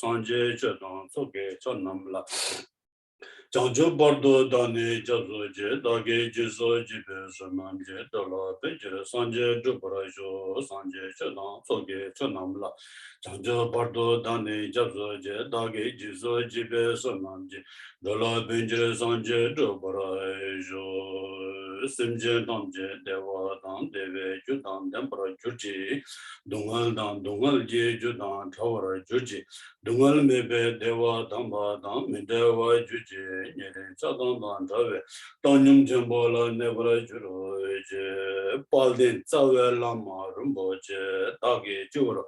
Sanje Chetan Soke Chonamla Chanjo Bordo Dani Jazoje Dage Jiso Jibe Sonamje Dola Pejre Sanje Juparajo Sanje Chetan Soke Chonamla Chanjo Bordo Dani Jazoje Dage Jiso Jibe Sonamje Dola Pejre Sanje Juparajo Simje Damje Dewa Dan Deve Judan Dembra Juji Dungal Dan Dungal Je Judan Tawara Juji Dungal mebe dewa damba dam me dewa juji nyere chadan dan tawe tanyum jembola nebra juro je palden tawe lama rumbo je dagi juro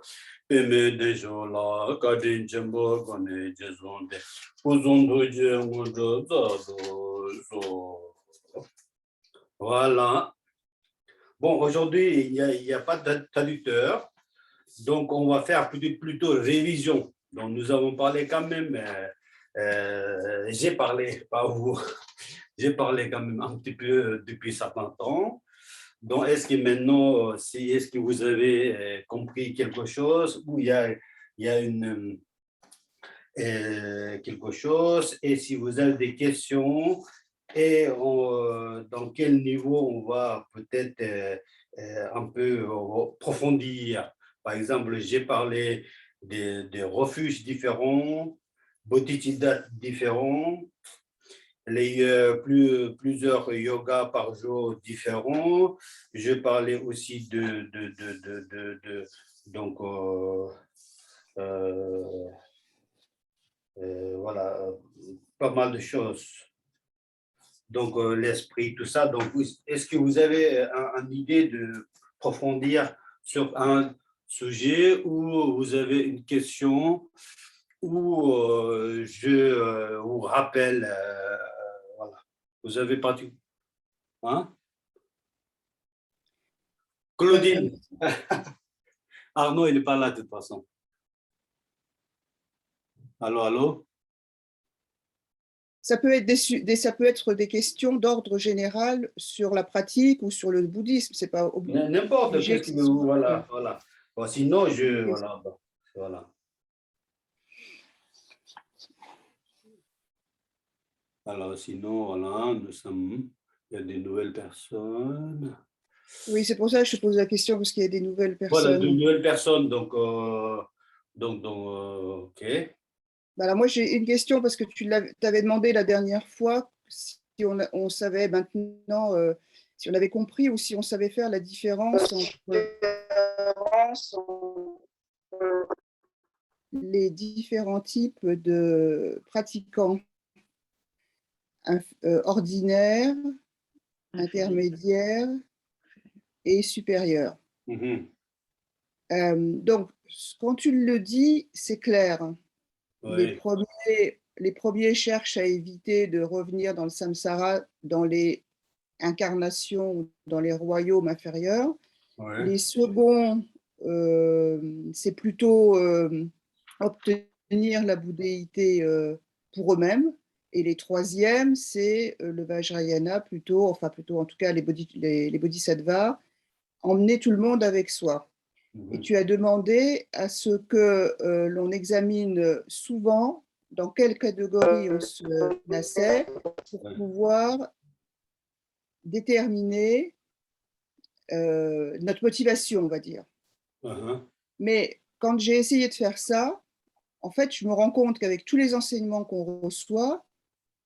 peme dejo la kadin jembo kone je zonde uzondo je ngodo zado so voilà. Bon, aujourd'hui, il y a pas de traducteur, donc on va faire plutôt révision. Donc, nous avons parlé quand même, j'ai parlé, pas vous, j'ai parlé quand même un petit peu depuis certains temps. Donc, est-ce que maintenant, est-ce que vous avez compris quelque chose ou il y a une, quelque chose et si vous avez des questions et dans quel niveau on va peut-être un peu approfondir. Par exemple, j'ai parlé des refuges différents, bodhicitta différents, plusieurs yogas par jour différents. Je parlais aussi donc voilà, pas mal de choses. Donc l'esprit, tout ça. Donc, est-ce que vous avez une idée de approfondir sur un sujet ou vous avez une question ou je vous rappelle, voilà. Vous avez pas du... Hein? Claudine. Arnaud, il n'est pas là de toute façon. Allô, allô? Ça peut être des questions d'ordre général sur la pratique ou sur le bouddhisme. C'est pas obligé. N'importe qu'est-ce que vous... Voilà, voilà. Bon, sinon, voilà, bon, voilà. Alors, sinon, voilà, il y a des nouvelles personnes. Oui, c'est pour ça que je te pose la question, parce qu'il y a des nouvelles personnes. Voilà, de nouvelles personnes, donc ok. Alors, moi, j'ai une question, parce que tu t'avais demandé la dernière fois si on savait maintenant, si on avait compris ou si on savait faire la différence entre les différents types de pratiquants ordinaires, intermédiaires et supérieurs. Donc, quand tu le dis, c'est clair. Oui. Les premiers cherchent à éviter de revenir dans le samsara, dans les incarnations, dans les royaumes inférieurs. Ouais. Les seconds, c'est plutôt obtenir la bouddhéité pour eux-mêmes. Et les troisièmes, c'est le Vajrayana, plutôt en tout cas les bodhisattvas, emmener tout le monde avec soi. Et tu as demandé à ce que l'on examine souvent dans quelle catégorie on se plaçait pour pouvoir déterminer notre motivation, on va dire. Mais quand j'ai essayé de faire ça, en fait, je me rends compte qu'avec tous les enseignements qu'on reçoit,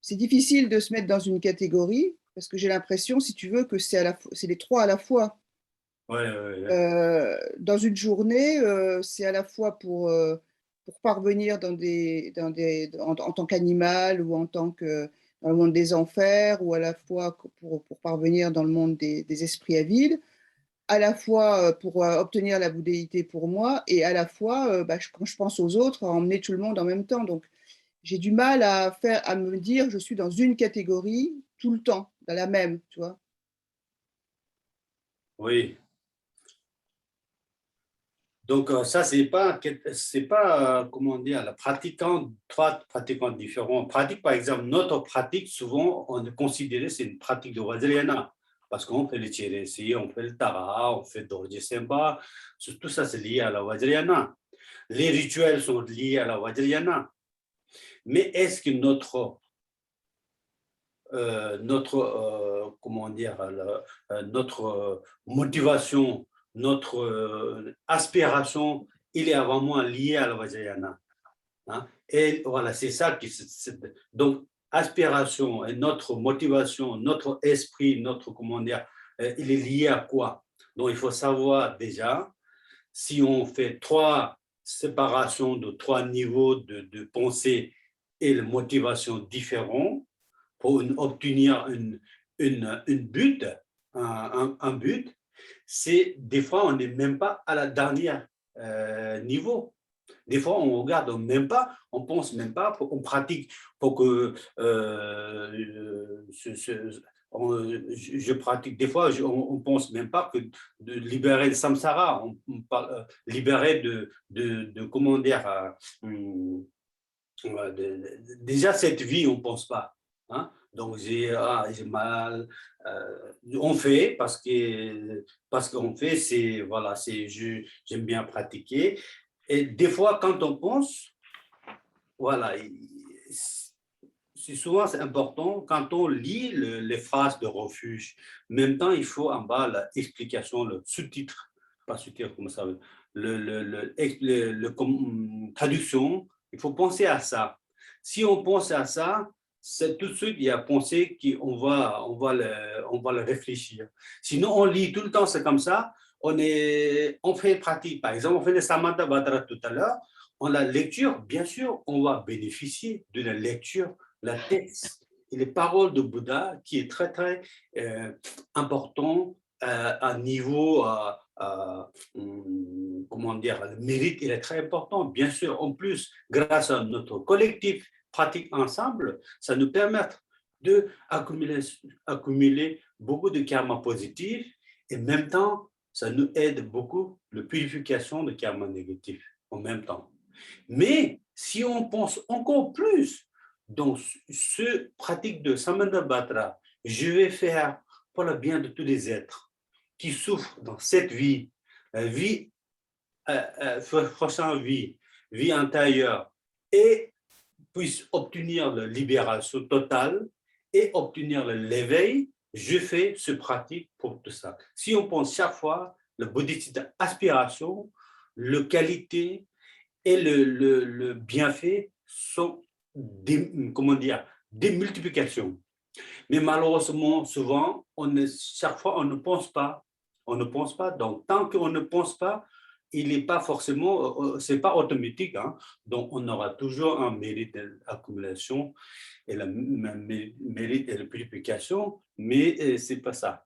c'est difficile de se mettre dans une catégorie parce que j'ai l'impression, si tu veux, que c'est les trois à la fois. Dans une journée, c'est à la fois pour parvenir en tant qu'animal ou en tant que dans le monde des enfers, ou à la fois pour parvenir dans le monde des esprits avides, à la fois pour obtenir la bouddhéité pour moi, et à la fois, quand je pense aux autres, à emmener tout le monde en même temps. Donc, j'ai du mal à me dire je suis dans une catégorie tout le temps, dans la même, tu vois. Oui. Donc, ça, c'est pas comment dire, trois pratiquants différents. Pratique, par exemple, notre pratique, souvent, on est considéré, c'est une pratique de Vajrayana, parce qu'on fait le Chiresi, on fait le Tara, on fait Dorje Sempa, tout ça, c'est lié à la Vajrayana. Les rituels sont liés à la Vajrayana. Mais est-ce que comment dire, notre motivation, notre aspiration, il est vraiment lié à la Vajrayana. Hein? Et voilà, c'est ça qui. Donc, aspiration et notre motivation, notre esprit, notre, comment dire, il est lié à quoi? Donc, il faut savoir déjà si on fait trois séparations de trois niveaux de pensée et de motivation différents pour obtenir une but, un but, c'est des fois on n'est même pas à la dernière niveau. Des fois, on regarde même pas, on pense même pas, on pratique pour que je pratique. Des fois, on pense même pas que de libérer le samsara, on parle, libérer comment dire, déjà cette vie, on pense pas. Hein? Donc j'ai mal. On fait parce qu'on fait, c'est voilà, j'aime bien pratiquer. Et des fois, quand on pense, voilà, c'est important quand on lit les phrases de refuge. En même temps, il faut en bas l'explication, le sous-titre, pas sous-titre, comment ça veut, traduction. Il faut penser à ça. Si on pense à ça, c'est tout de suite, il y a pensé on va le réfléchir. Sinon, on lit tout le temps, c'est comme ça. On fait pratique. Par exemple, on fait le Samatha Bhadra tout à l'heure. On la lecture, bien sûr, on va bénéficier de la lecture, la texte et les paroles de Bouddha qui est très, très important à niveau, comment dire, le mérite, il est très important. Bien sûr, en plus, grâce à notre collectif pratique ensemble, ça nous permet d'accumuler beaucoup de karma positifs et en même temps, ça nous aide beaucoup la purification de karma négatif en même temps. Mais si on pense encore plus dans ce pratique de Samanda Batra, je vais faire pour le bien de tous les êtres qui souffrent dans cette vie, vie prochaine vie, vie antérieure, et puissent obtenir la libération totale et obtenir l'éveil, je fais ce pratique pour tout ça. Si on pense chaque fois, le bouddhisme aspiration, le qualité et le bienfait sont comment dire, des multiplications. Mais malheureusement, souvent, chaque fois, on ne pense pas. On ne pense pas. Donc, tant qu'on ne pense pas, il n'est pas forcément, c'est pas automatique. Hein. Donc, on aura toujours un mérite d'accumulation et le mérite de purification, mais c'est pas ça.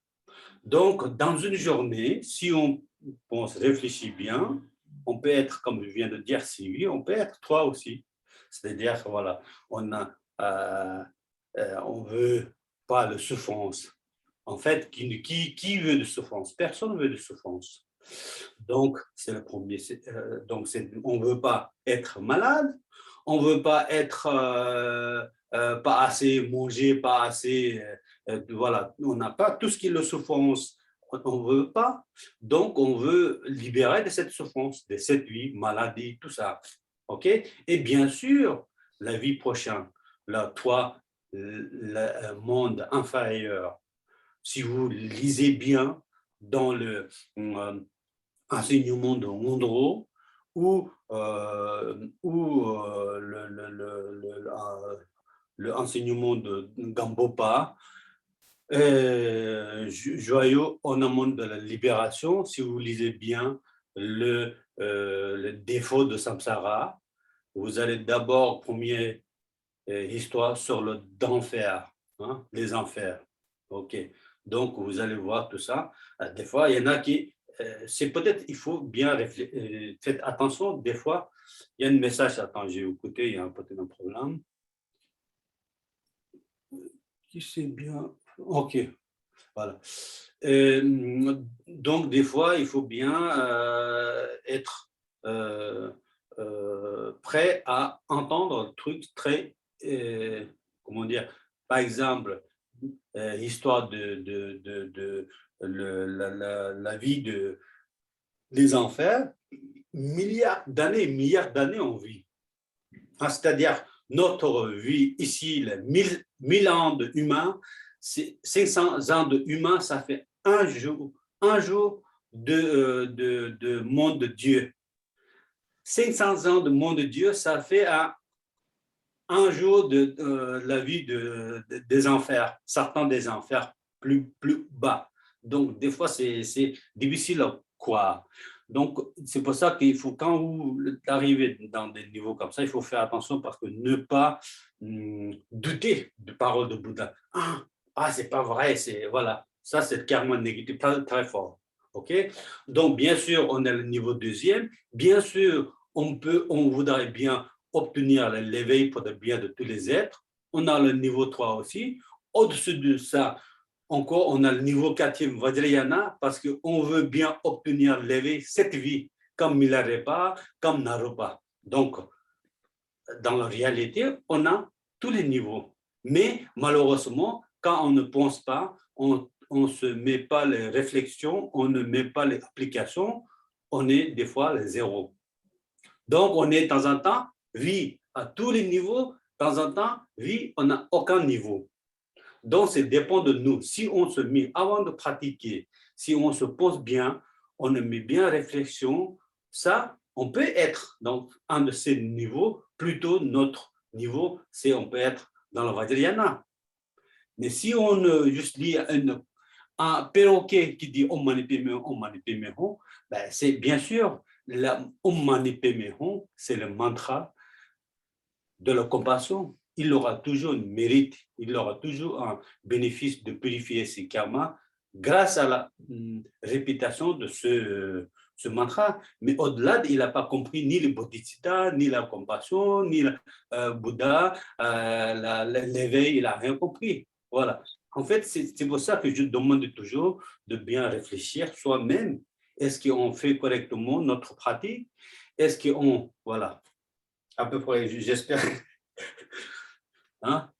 Donc, dans une journée, si on pense, réfléchit bien, on peut être, comme je viens de dire, Sylvie, on peut être trois aussi. C'est-à-dire, voilà, on veut pas de souffrance. En fait, qui veut de souffrance? Personne ne veut de souffrance. Donc, c'est le premier. On ne veut pas être malade, on ne veut pas être pas assez mangé, pas assez. Voilà, on n'a pas tout ce qui est la souffrance. On ne veut pas. Donc, on veut libérer de cette souffrance, de cette vie, maladie, tout ça. OK? Et bien sûr, la vie prochaine, là, toi, le monde inférieur, si vous lisez bien dans le enseignement de Mondro ou, le enseignement de Gambopa, joyeux ornement de la libération, si vous lisez bien le défaut de Samsara, vous allez d'abord, première histoire sur le d'enfer, hein, les enfers. OK. Donc, vous allez voir tout ça. Des fois, il y en a qui, c'est peut-être, il faut bien réfléchir, faites attention, des fois, il y a un message, attends, j'ai écouté, il y a peut-être un problème. Qui c'est bien? OK, voilà. Donc, des fois, il faut bien être prêt à entendre un truc très, comment dire, par exemple, histoire de la vie les enfers, milliards d'années on vit. C'est-à-dire, notre vie ici, les 1000 ans de humains, 500 ans de humains, ça fait un jour de monde de Dieu. 500 ans de monde de Dieu, ça fait un jour de la vie des enfers, certains des enfers plus bas. Donc, des fois, c'est difficile à croire. Donc, c'est pour ça qu'il faut, quand vous arrivez dans des niveaux comme ça, il faut faire attention parce que ne pas douter des paroles de Bouddha. C'est pas vrai, voilà. Ça, c'est carrément négatif, très, très fort. OK? Donc, bien sûr, on est le niveau deuxième. Bien sûr, on voudrait bien obtenir l'éveil pour le bien de tous les êtres. On a le niveau 3 aussi. Au-dessus de ça, encore, on a le niveau 4e Vajrayana parce qu'on veut bien obtenir l'éveil cette vie, comme Milarepa, comme Naropa. Donc, dans la réalité, on a tous les niveaux. Mais malheureusement, quand on ne pense pas, on ne se met pas les réflexions, on ne met pas les applications, on est des fois les zéros. Donc, on est de temps en temps, vie à tous les niveaux, de temps en temps, vie, on n'a aucun niveau. Donc, ça dépend de nous. Si on se met, avant de pratiquer, si on se pose bien, on met bien réflexion, ça, on peut être dans un de ces niveaux, plutôt notre niveau, c'est on peut être dans le Vajrayana. Mais si on juste lit un perroquet qui dit Om Mani Padme Hum, ben c'est bien sûr, Om Mani Padme Hum, c'est le mantra de la compassion. Il aura toujours un mérite, il aura toujours un bénéfice de purifier ses karmas grâce à la répétition de ce mantra. Mais au-delà, il n'a pas compris ni le bodhisattva, ni la compassion, ni le Bouddha, l'éveil, il n'a rien compris. Voilà. En fait, c'est pour ça que je demande toujours de bien réfléchir soi-même. Est-ce qu'on fait correctement notre pratique? Est-ce qu'on... Voilà. À peu près, j'espère. Hein?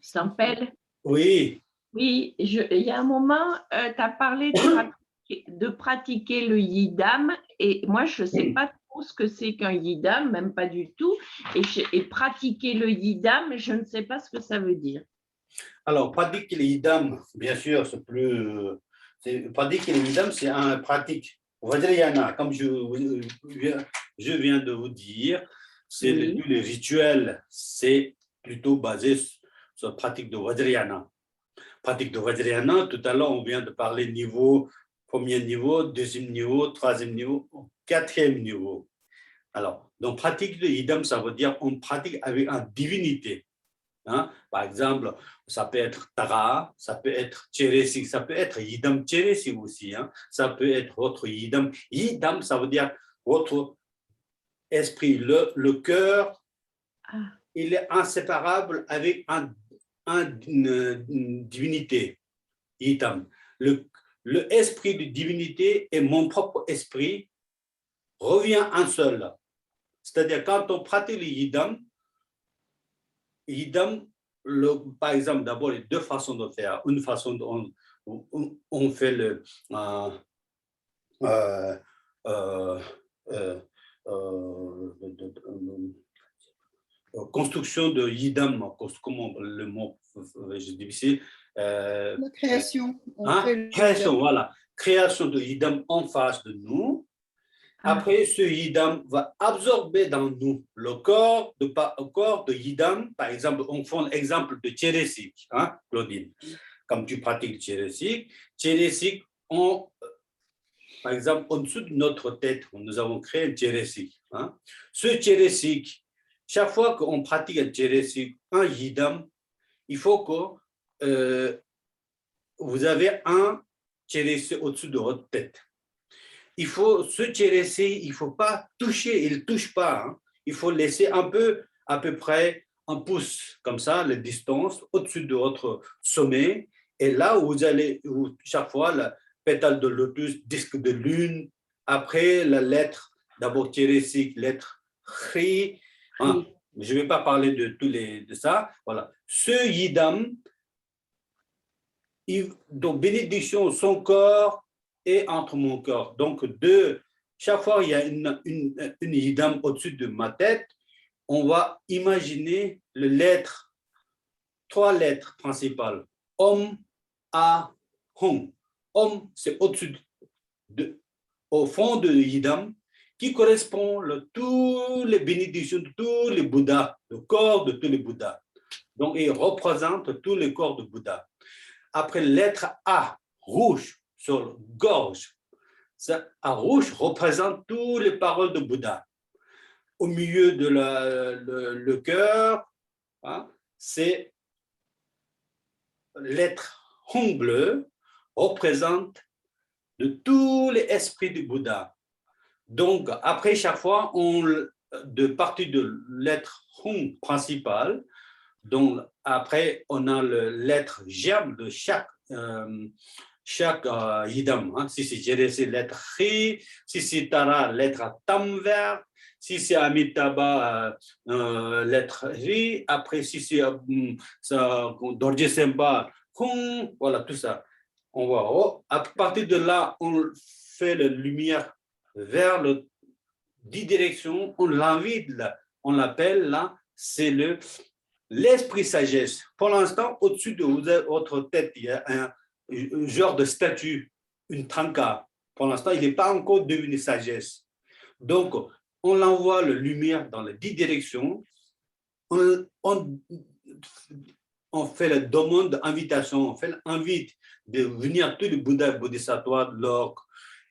Sampel? Oui. Oui, il y a un moment, tu as parlé de pratiquer le yidam, et moi, je ne sais pas trop ce que c'est qu'un yidam, même pas du tout, et pratiquer le yidam, je ne sais pas ce que ça veut dire. Alors, pratiquer le yidam, bien sûr, c'est plus... pratiquer le yidam, c'est un pratique Vajrayana, comme je viens de vous dire, c'est Oui. tous les rituels, c'est plutôt basé sur la pratique de Vajrayana. Pratique de Vajrayana, tout à l'heure, on vient de parler niveau, premier niveau, deuxième niveau, troisième niveau, quatrième niveau. Alors, donc, pratique de yidam, ça veut dire on pratique avec une divinité. Hein? Par exemple, ça peut être Tara, ça peut être Cheresik, ça peut être Yidam Cheresik aussi. Hein? Ça peut être votre Yidam. Yidam, ça veut dire votre esprit. Le cœur, il est inséparable avec une divinité. Yidam. Le esprit de divinité et mon propre esprit revient un seul. C'est-à-dire, quand on pratique le Yidam, par exemple, d'abord, les deux façons de faire. Une façon, on fait le construction de Yidam, comment le mot, je dis ici. La création. Création, voilà. Création de Yidam en face de nous. Après, ce yidam va absorber dans nous le corps de yidam. Par exemple, on prend l'exemple de Cheresik, hein, Claudine. Comme tu pratiques Cheresik, par exemple, en dessous de notre tête, nous avons créé un Cheresik. Hein. Ce Cheresik, chaque fois qu'on pratique un Cheresik, un yidam, il faut que vous avez un Cheresik au-dessus de votre tête. Il faut se tirer, il ne faut pas toucher, il ne touche pas. Hein. Il faut laisser un peu, à peu près un pouce, comme ça, la distance au-dessus de votre sommet. Et là, vous allez, chaque fois, la pétale de lotus, disque de lune, après la lettre, d'abord Thérésique, lettre Khri. Hein. Je ne vais pas parler de ça. Voilà. Ce yidam, donc bénédiction, son corps, et entre mon corps. Donc, chaque fois il y a une yidam au-dessus de ma tête, on va imaginer trois lettres principales. Om, A, Hum. Om, c'est au-dessus au fond de yidam, qui correspond à toutes les bénédictions de tous les Bouddhas, le corps de tous les Bouddhas. Donc, il représente tous les corps de Bouddha. Après, lettre A, rouge, sur gorge. Ça, A rouge représente toutes les paroles de Bouddha. Au milieu de le cœur, hein, c'est lettre Hum bleu, représente de tous les esprits du Bouddha. Donc, après chaque fois, de partir de lettre Hum principale, donc après, on a la lettre germe de chaque yidam. Hein. Si c'est Jere, c'est lettre Ri, si c'est Tara, lettre Tam vert, si c'est Amitabha, lettre Ri, après si c'est Dorje Semba, Hum, voilà tout ça. On voit, à partir de là, on fait la lumière vers le 10 directions, on l'invite là, on l'appelle là, c'est l'esprit sagesse. Pour l'instant, au-dessus de votre tête, il y a un genre de statue, une tranca. Pour l'instant, il n'est pas encore devenu sagesse. Donc, on l'envoie la lumière dans les 10 directions. On fait la demande d'invitation, on fait l'invite de venir tous les Bouddhas et Bodhisattvas, leur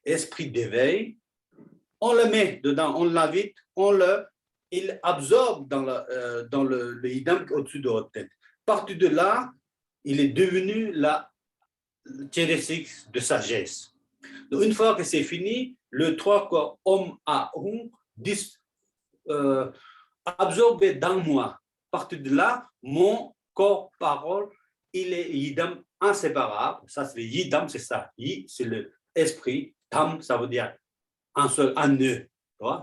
esprit d'éveil. On le met dedans, on l'invite, il absorbe dans le yidam au-dessus de votre tête. À partir de là, il est devenu la thérésique de sagesse. Donc, une fois que c'est fini, le trois corps Om A Hum absorbé dans moi. À partir de là, mon corps, parole, il est yidam inséparable. Ça, c'est le yidam, c'est ça. Yi, c'est l'esprit. Tam, ça veut dire un seul, un nœud.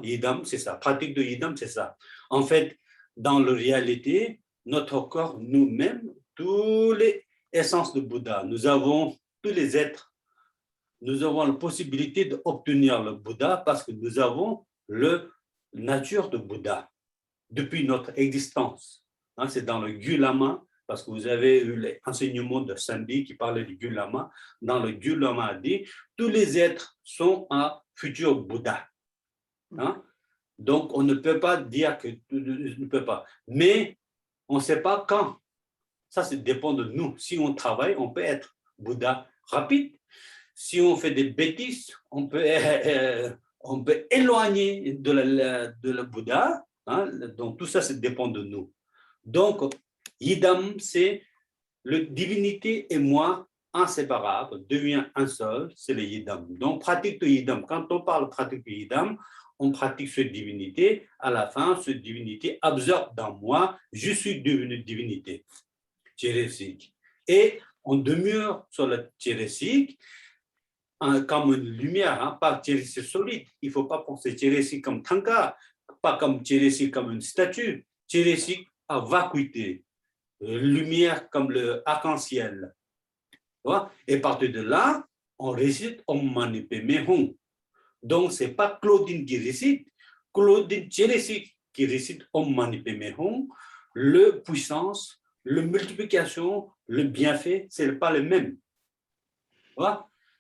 Yidam, c'est ça. Pratique de yidam, c'est ça. En fait, dans la réalité, notre corps, nous-mêmes, toutes les essences de Bouddha, nous avons tous les êtres, nous avons la possibilité d'obtenir le Bouddha parce que nous avons la nature de Bouddha depuis notre existence. Hein, c'est dans le Gyulama, parce que vous avez eu l'enseignement de Sandy qui parlait du Gyulama. Dans le Gyulama, dit tous les êtres sont un futur Bouddha. Hein? Donc, on ne peut pas dire que ne peut pas. Mais on ne sait pas quand. Ça dépend de nous. Si on travaille, on peut être Bouddha rapide. Si on fait des bêtises, on peut éloigner de la Bouddha. Hein? Donc, tout ça, ça dépend de nous. Donc, Yidam, c'est la divinité et moi inséparables, devient un seul, c'est le Yidam. Donc, pratique de Yidam. Quand on parle pratique de Yidam, on pratique cette divinité. À la fin, cette divinité absorbe dans moi, je suis devenu divinité. Thérésique. Et on demeure sur le thérésique comme une lumière, hein, pas thérésique solide. Il ne faut pas penser thérésique comme tanka, pas comme thérésique comme une statue. Thérésique à vacuité, lumière comme le arc-en-ciel. Et à partir de là, on récite Om Mani Padme Hum. Donc, ce n'est pas Claudine qui récite, Claudine Thérésique qui récite Om Mani Padme Hum. Le puissance, la multiplication, le bienfait, ce n'est pas le même.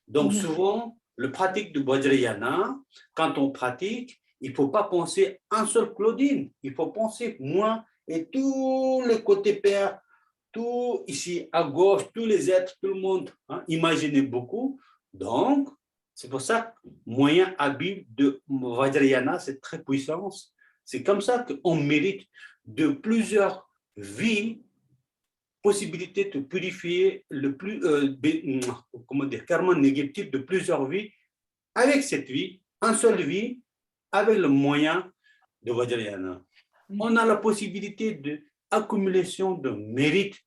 Donc, souvent, le pratique de Vajrayana, quand on pratique, il ne faut pas penser un seul Claudine, il faut penser moi et tous les côtés pères, tout ici à gauche, tous les êtres, tout le monde, hein, imaginez beaucoup. Donc, c'est pour ça que le moyen habile de Vajrayana, c'est très puissant. C'est comme ça qu'on mérite de plusieurs vies, possibilité de purifier le plus, karma négatif de plusieurs vies avec cette vie, une seule vie, avec le moyen de Vajrayana. On a la possibilité d'accumulation de mérite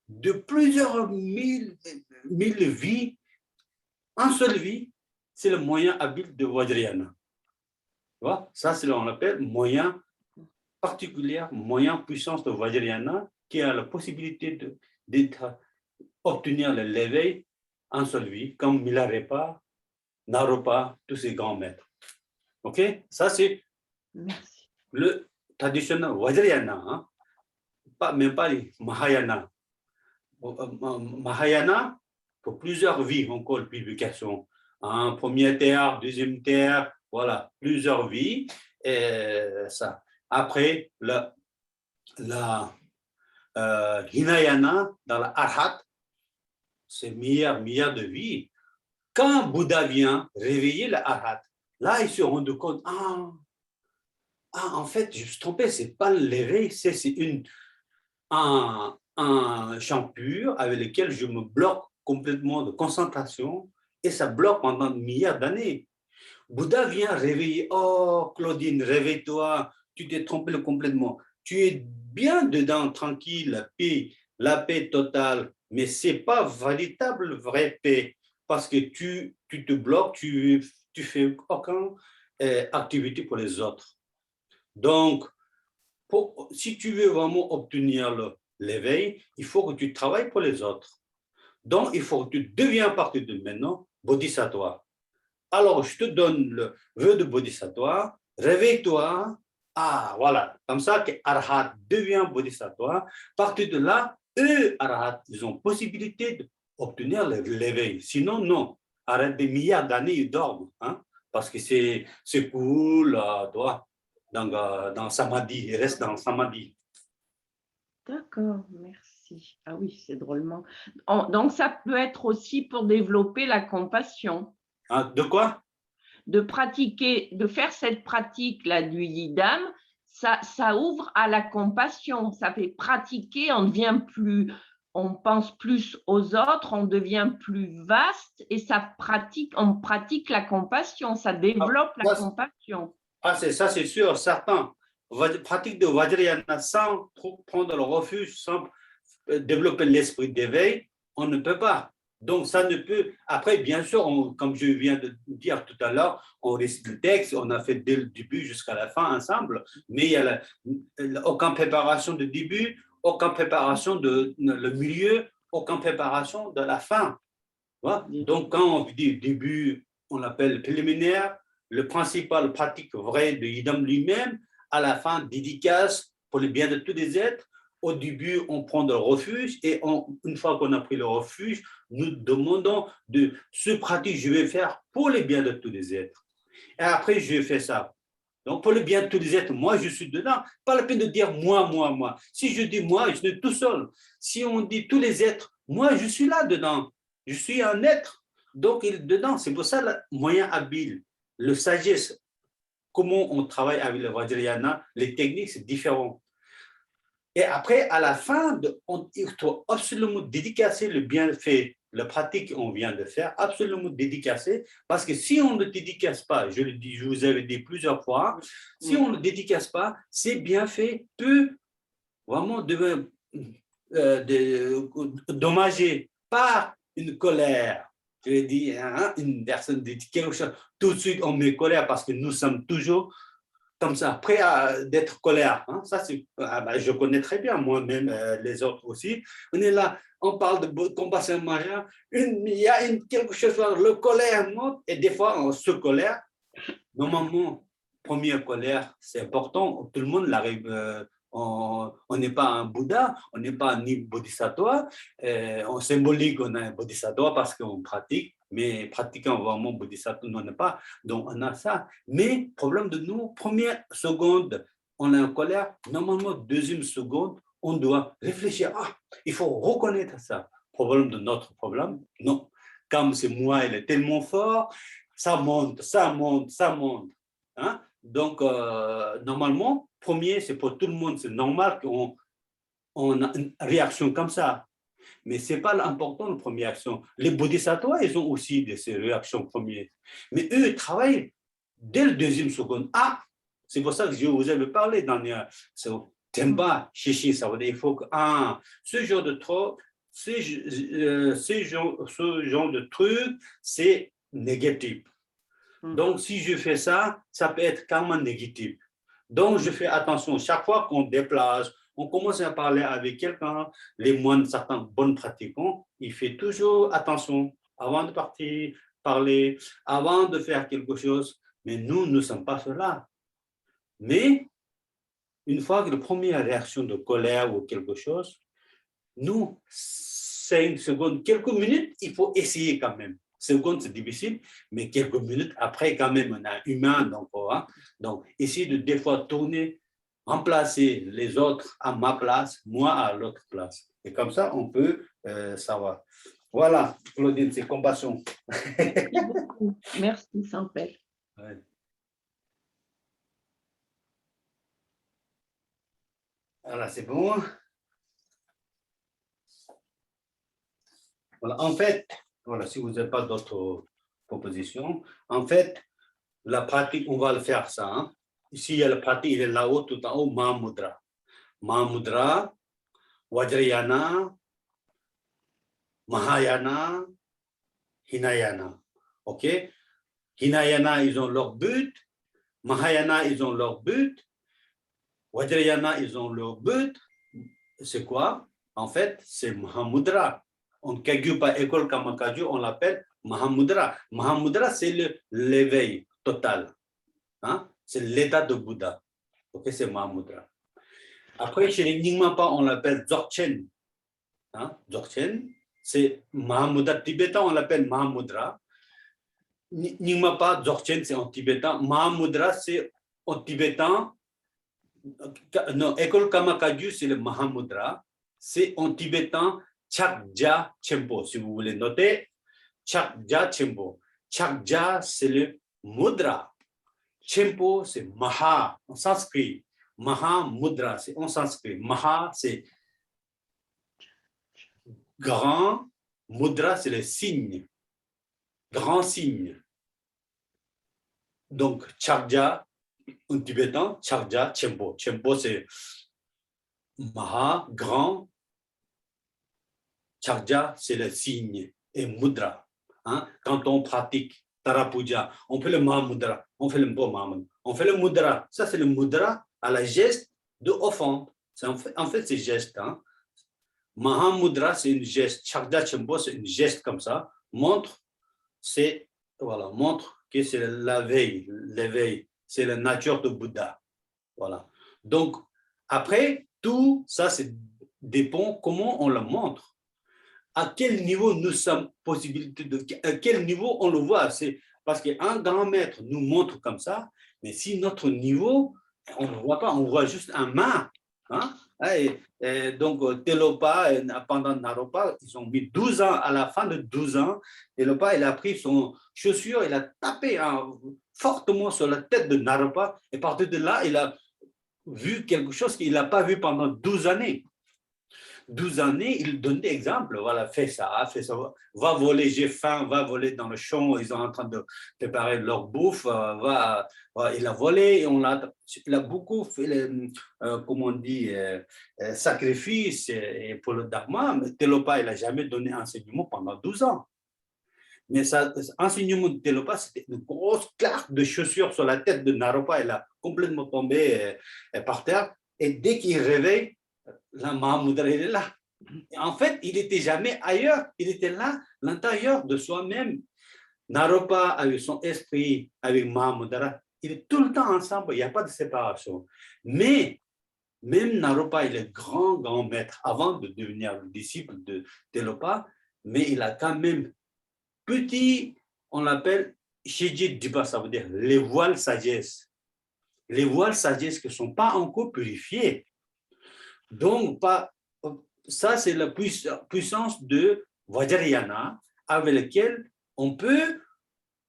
de plusieurs mille vies, en seule vie, c'est le moyen habile de Vajrayana. Ça, c'est ce qu'on appelle moyen particulier, moyen puissance de Vajrayana, qui a la possibilité d'obtenir l'éveil en seule vie, comme Milarepa, Naropa, tous ces grands maîtres. OK? Ça, c'est Merci. le traditionnel Vajrayana, hein? Même pas les Mahayana. Mahayana, pour plusieurs vies, encore de publication. Hein? Première terre, deuxième terre, voilà, plusieurs vies. Et ça. Après, la Hinayana, dans la Arhat, c'est milliard de vies. Quand Bouddha vient réveiller la Arhat, là, il se rend compte, en fait, je me suis trompé, c'est pas l'éveil, c'est un champ pur avec lequel je me bloque complètement de concentration et ça bloque pendant des milliards d'années. Bouddha vient réveiller, oh Claudine, réveille-toi, tu t'es trompé complètement. Tu es bien dedans, tranquille, la paix totale, mais ce n'est pas véritable vraie paix parce que tu te bloques, tu fais aucune activité pour les autres. Donc, si tu veux vraiment obtenir l'éveil, il faut que tu travailles pour les autres. Donc, il faut que tu deviens à partir de maintenant bodhisattva. Alors, je te donne le vœu de bodhisattva, réveille-toi. Ah, voilà, comme ça que Arhat devient bodhisattva. À partir de là, eux, Arhat, ils ont possibilité d'obtenir l'éveil. Sinon, non. Arrête des milliards d'années, ils dorment. Hein, parce que c'est cool, toi, dans Samadhi, ils restent dans Samadhi. D'accord, merci. Ah oui, c'est drôlement. Donc, ça peut être aussi pour développer la compassion. Hein, de quoi? De pratiquer, de faire cette pratique-là du yidam, ça ouvre à la compassion. Ça fait pratiquer, on pense plus aux autres, on devient plus vaste et on pratique la compassion, ça développe la compassion. Ça, c'est sûr, certain. Pratique de Vajrayana sans prendre le refuge, sans développer l'esprit d'éveil, on ne peut pas. Donc, ça ne peut. Après, bien sûr, comme je viens de dire tout à l'heure, on récite le texte, on a fait dès le début jusqu'à la fin ensemble, mais il n'y a aucune préparation de début, aucune préparation de le milieu, aucune préparation de la fin. Voilà. Donc, quand on dit début, on l'appelle préliminaire, le principal pratique vrai de Yidam lui-même, à la fin, dédicace pour le bien de tous les êtres. Au début, on prend le refuge et une fois qu'on a pris le refuge, nous demandons de ce pratique, je vais faire pour le bien de tous les êtres. Et après, je vais faire ça. Donc, pour le bien de tous les êtres, moi, je suis dedans. Pas la peine de dire moi, moi, moi. Si je dis moi, je suis tout seul. Si on dit tous les êtres, moi, je suis là dedans. Je suis un être. Donc, il est dedans. C'est pour ça le moyen habile, le sagesse. Comment on travaille avec le Vajrayana, les techniques, c'est différent. Et après, à la fin, il faut absolument dédicacer le bienfait, la pratique qu'on vient de faire, absolument dédicacer, parce que si on ne dédicace pas, je le dis, je vous avais dit plusieurs fois, si on ne dédicace pas, ces bienfaits peuvent vraiment devenir dommagés par une colère. Je l'ai dit, hein, une personne dit quelque chose, tout de suite on met colère parce que nous sommes toujours comme ça, prêt d'être colère. Hein? Ça, je connais très bien, moi-même, les autres aussi. On est là, on parle de compassion majeure, il y a quelque chose, le colère monte, et des fois, on se colère. Normalement, première colère, c'est important, tout le monde l'arrive. On n'est pas un Bouddha, on n'est pas ni Bodhisattva. On symbolique qu'on a un Bodhisattva parce qu'on pratique, mais pratiquant vraiment Bodhisattva, on n'est pas. Donc, on a ça. Mais, problème de nous, première seconde, on est en colère. Normalement, deuxième seconde, on doit réfléchir. Il faut reconnaître ça. Problème de notre problème? Non. Comme c'est moi, il est tellement fort, ça monte, ça monte, ça monte. Hein? Donc, normalement, premier, c'est pour tout le monde, c'est normal qu'on a une réaction comme ça. Mais ce n'est pas l'important, la première action. Les bodhisattvas, ils ont aussi ces réactions premières. Mais eux, ils travaillent dès le deuxième seconde. C'est pour ça que je vous avais parlé dernière. Temba, chichi, ça veut dire il faut que ce genre de genre de truc, c'est négatif. Donc, si je fais ça, ça peut être carrément négatif. Donc, je fais attention. Chaque fois qu'on déplace, on commence à parler avec quelqu'un, les moines, certains bons pratiquants, ils font toujours attention. Avant de partir, parler, avant de faire quelque chose. Mais nous ne sommes pas cela. Mais une fois que la première réaction de colère ou quelque chose, nous, 5 secondes, quelques minutes, il faut essayer quand même. Secondes, c'est difficile, mais quelques minutes après, quand même, on est humain. Donc, essayer de des fois tourner, remplacer les autres à ma place, moi à l'autre place. Et comme ça, on peut savoir. Voilà, Claudine, c'est compassion. Merci beaucoup. Merci, Saint-Père. Ouais. Voilà, c'est bon. Voilà, en fait, voilà, si vous n'avez pas d'autres propositions, en fait, la pratique, on va le faire ça. Hein. Ici, il y a la pratique, il est là-haut, tout en haut, Mahamudra. Mahamudra, Vajrayana, Mahayana, Hinayana. OK? Hinayana, ils ont leur but. Mahayana, ils ont leur but. Vajrayana, ils ont leur but. C'est quoi? En fait, c'est Mahamudra. On ne calcule pas école Kamakaju, on l'appelle Mahamudra. Mahamudra, c'est l'éveil total. Hein? C'est l'état de Bouddha. Okay, c'est Mahamudra. Après, chez les Nyingmapa, on l'appelle Dzogchen. Hein? Dzogchen, c'est Mahamudra tibétain, on l'appelle Mahamudra. Nyingmapa, Dzogchen, c'est en tibétain. Mahamudra, c'est en tibétain. Non, école Kamakaju, c'est le Mahamudra. C'est en tibétain Chakja Chempo, si vous voulez noter. Chakja Chempo. Chakja, c'est le mudra. Chempo, c'est Maha en sanskrit. Maha Mudra, c'est en sanskrit. Maha, c'est grand. Mudra, c'est le signe. Grand signe. Donc, Chakja, en tibétain, Chakja Chempo. Chempo, c'est Maha, grand. Chakja, c'est le signe. Et Mudra. Hein? Quand on pratique Tarapuja, on fait le Mahamudra, on fait le Mahamudra, on fait le Mudra. Ça, c'est le Mudra à la geste de offrande. En fait, c'est geste. Hein? Mahamudra, c'est une geste. Chakja Chempo, c'est une geste comme ça. Montre, c'est, voilà, montre que c'est l'éveil, c'est la nature de Bouddha. Voilà. Donc, après, tout ça, c'est dépend comment on le montre. À quel niveau nous sommes possibilité à quel niveau on le voit. C'est parce qu'un grand maître nous montre comme ça, mais si notre niveau, on ne le voit pas, on voit juste un main. Hein? Et donc, Telopa, pendant Naropa, ils ont mis 12 ans, à la fin de 12 ans, Telopa, il a pris son chaussure, il a tapé fortement sur la tête de Naropa, et à partir de là, il a vu quelque chose qu'il n'a pas vu pendant 12 années. 12 années, il donne des exemples. Voilà, fais ça, va voler, j'ai faim, va voler dans le champ, ils sont en train de préparer leur bouffe, il a volé, il a beaucoup fait, comment on dit, sacrifice pour le Dharma, mais Telopa, il n'a jamais donné enseignement pendant 12 ans. Mais ça, enseignement de Telopa, c'était une grosse claque de chaussures sur la tête de Naropa, il a complètement tombé par terre, et dès qu'il réveille, la Mahamudra, il est là. Et en fait, il n'était jamais ailleurs. Il était là, l'intérieur de soi-même. Naropa, avec son esprit, avec Mahamudra, il est tout le temps ensemble. Il n'y a pas de séparation. Mais, même Naropa, il est grand maître avant de devenir le disciple de Telopa, mais il a quand même petit, on l'appelle Shiji Dipa, ça veut dire les voiles sagesse. Les voiles sagesse qui ne sont pas encore purifiés. Donc, ça, c'est la puissance de Vajrayana avec laquelle on peut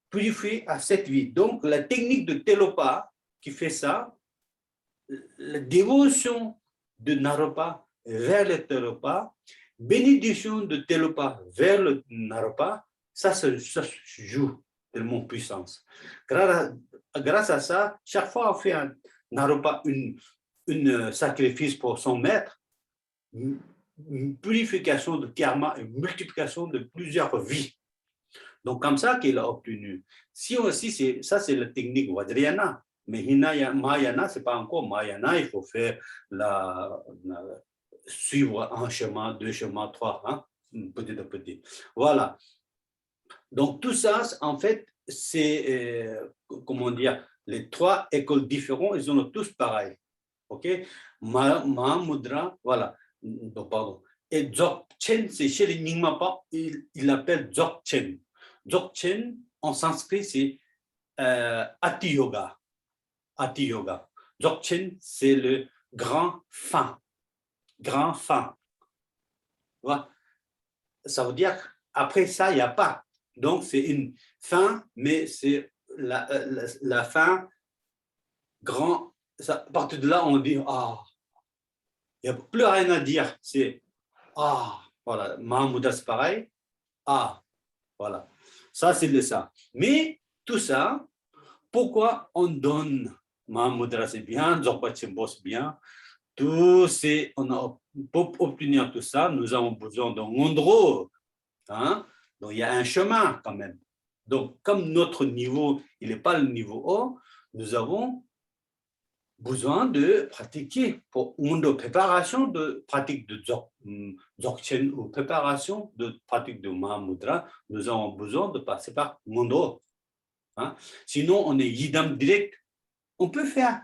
purifier à cette vie. Donc, la technique de Telopa qui fait ça, la dévotion de Naropa vers le Telopa, bénédiction de Telopa vers le Naropa, ça se joue tellement puissance. Grâce à ça, chaque fois qu'on fait un Naropa une sacrifice pour son maître, une purification de karma, une multiplication de plusieurs vies. Donc, comme ça qu'il a obtenu. Si aussi, ça c'est la technique Vajrayana, mais Mahayana, ce n'est pas encore Mahayana, il faut faire suivre un chemin, deux chemins, trois, hein, petit à petit. Voilà. Donc, tout ça, en fait, c'est, comment dire, les trois écoles différentes, ils sont tous pareils. OK? Mahamudra, voilà. Donc, pardon. Et Dzogchen, c'est chez les Nyingmapa, il l'appelle Dzogchen. Dzogchen, en sanskrit, c'est Ati Yoga. Ati Yoga. Dzogchen, c'est le grand fin. Grand fin. Voilà. Ça veut dire qu'après ça, il n'y a pas. Donc, c'est une fin, mais c'est la fin grand. Ça, à partir de là, on dit ah. Il n'y a plus rien à dire. C'est ah. Voilà. Mahamudra, c'est pareil. Ah. Voilà. Ça, c'est ça. Mais tout ça, pourquoi on donne Mahamudra, c'est bien, Dzogpa Chempo, c'est bien. Pour obtenir tout ça, nous avons besoin d'un Ngondro. Hein? Donc, il y a un chemin quand même. Donc, comme notre niveau, il n'est pas le niveau haut, nous avons besoin de pratiquer pour une préparation de pratique de Dzogchen ou préparation de pratique de Mahamudra. Nous avons besoin de passer par Ngondro. Hein? Sinon, on est Yidam direct. On peut faire,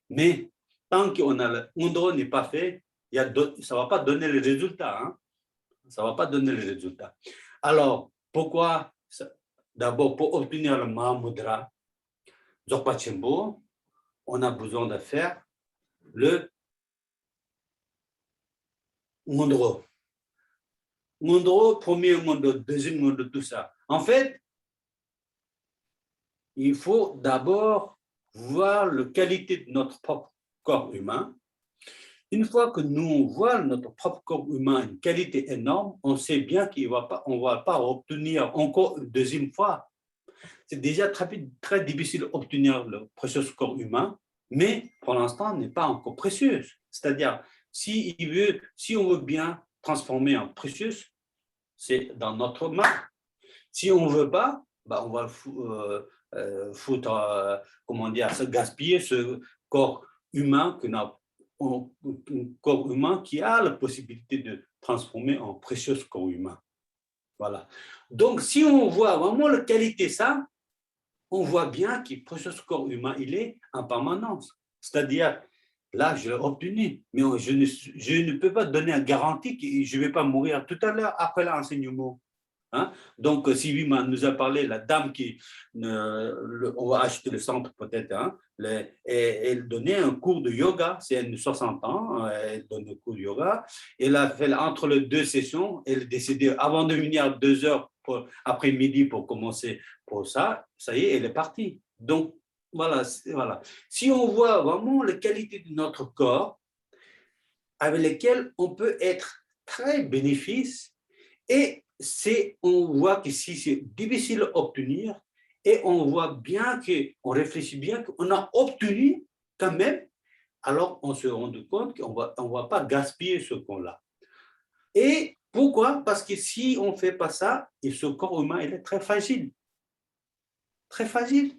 mais tant qu'on a le Ngondro n'est pas fait, ça ne va pas donner les résultats. Hein? Ça ne va pas donner les résultats. Alors, pourquoi? D'abord, pour obtenir le Mahamudra, Dzogpa Chempo, on a besoin de faire le Ngondro. Ngondro, premier Ngondro, deuxième Ngondro, tout ça. En fait, il faut d'abord voir la qualité de notre propre corps humain. Une fois que nous voyons notre propre corps humain une qualité énorme, on sait bien qu'on ne va pas obtenir encore une deuxième fois. C'est déjà très difficile d'obtenir le précieux corps humain, mais pour l'instant, n'est pas encore précieux. C'est-à-dire, si on veut bien transformer en précieux, c'est dans notre main. Si on ne veut pas, on va foutre, comment dire, se gaspiller ce corps humain qui a la possibilité de transformer en précieux corps humain. Voilà. Donc, si on voit vraiment la qualité ça, on voit bien que le précieux corps humain, il est en permanence. C'est-à-dire, là, je l'ai obtenu, mais je ne peux pas donner une garantie que je ne vais pas mourir tout à l'heure après l'enseignement. Hein? Donc, Sylvie nous a parlé, la dame on va acheter le centre peut-être, hein, elle donnait un cours de yoga, c'est une 60 ans, elle donne un cours de yoga, elle a fait entre les deux sessions, elle est décédée avant de venir 2 heures après-midi pour commencer pour ça y est, elle est partie. Donc, voilà. Si on voit vraiment la qualité de notre corps, avec lesquels on peut être très bénéfice, et on voit que si c'est difficile à obtenir, et on voit bien on réfléchit bien qu'on a obtenu quand même, alors on se rend compte qu'on ne va pas gaspiller ce qu'on a. Et pourquoi? Parce que si on ne fait pas ça, et ce corps humain, il est très fragile. Très fragile.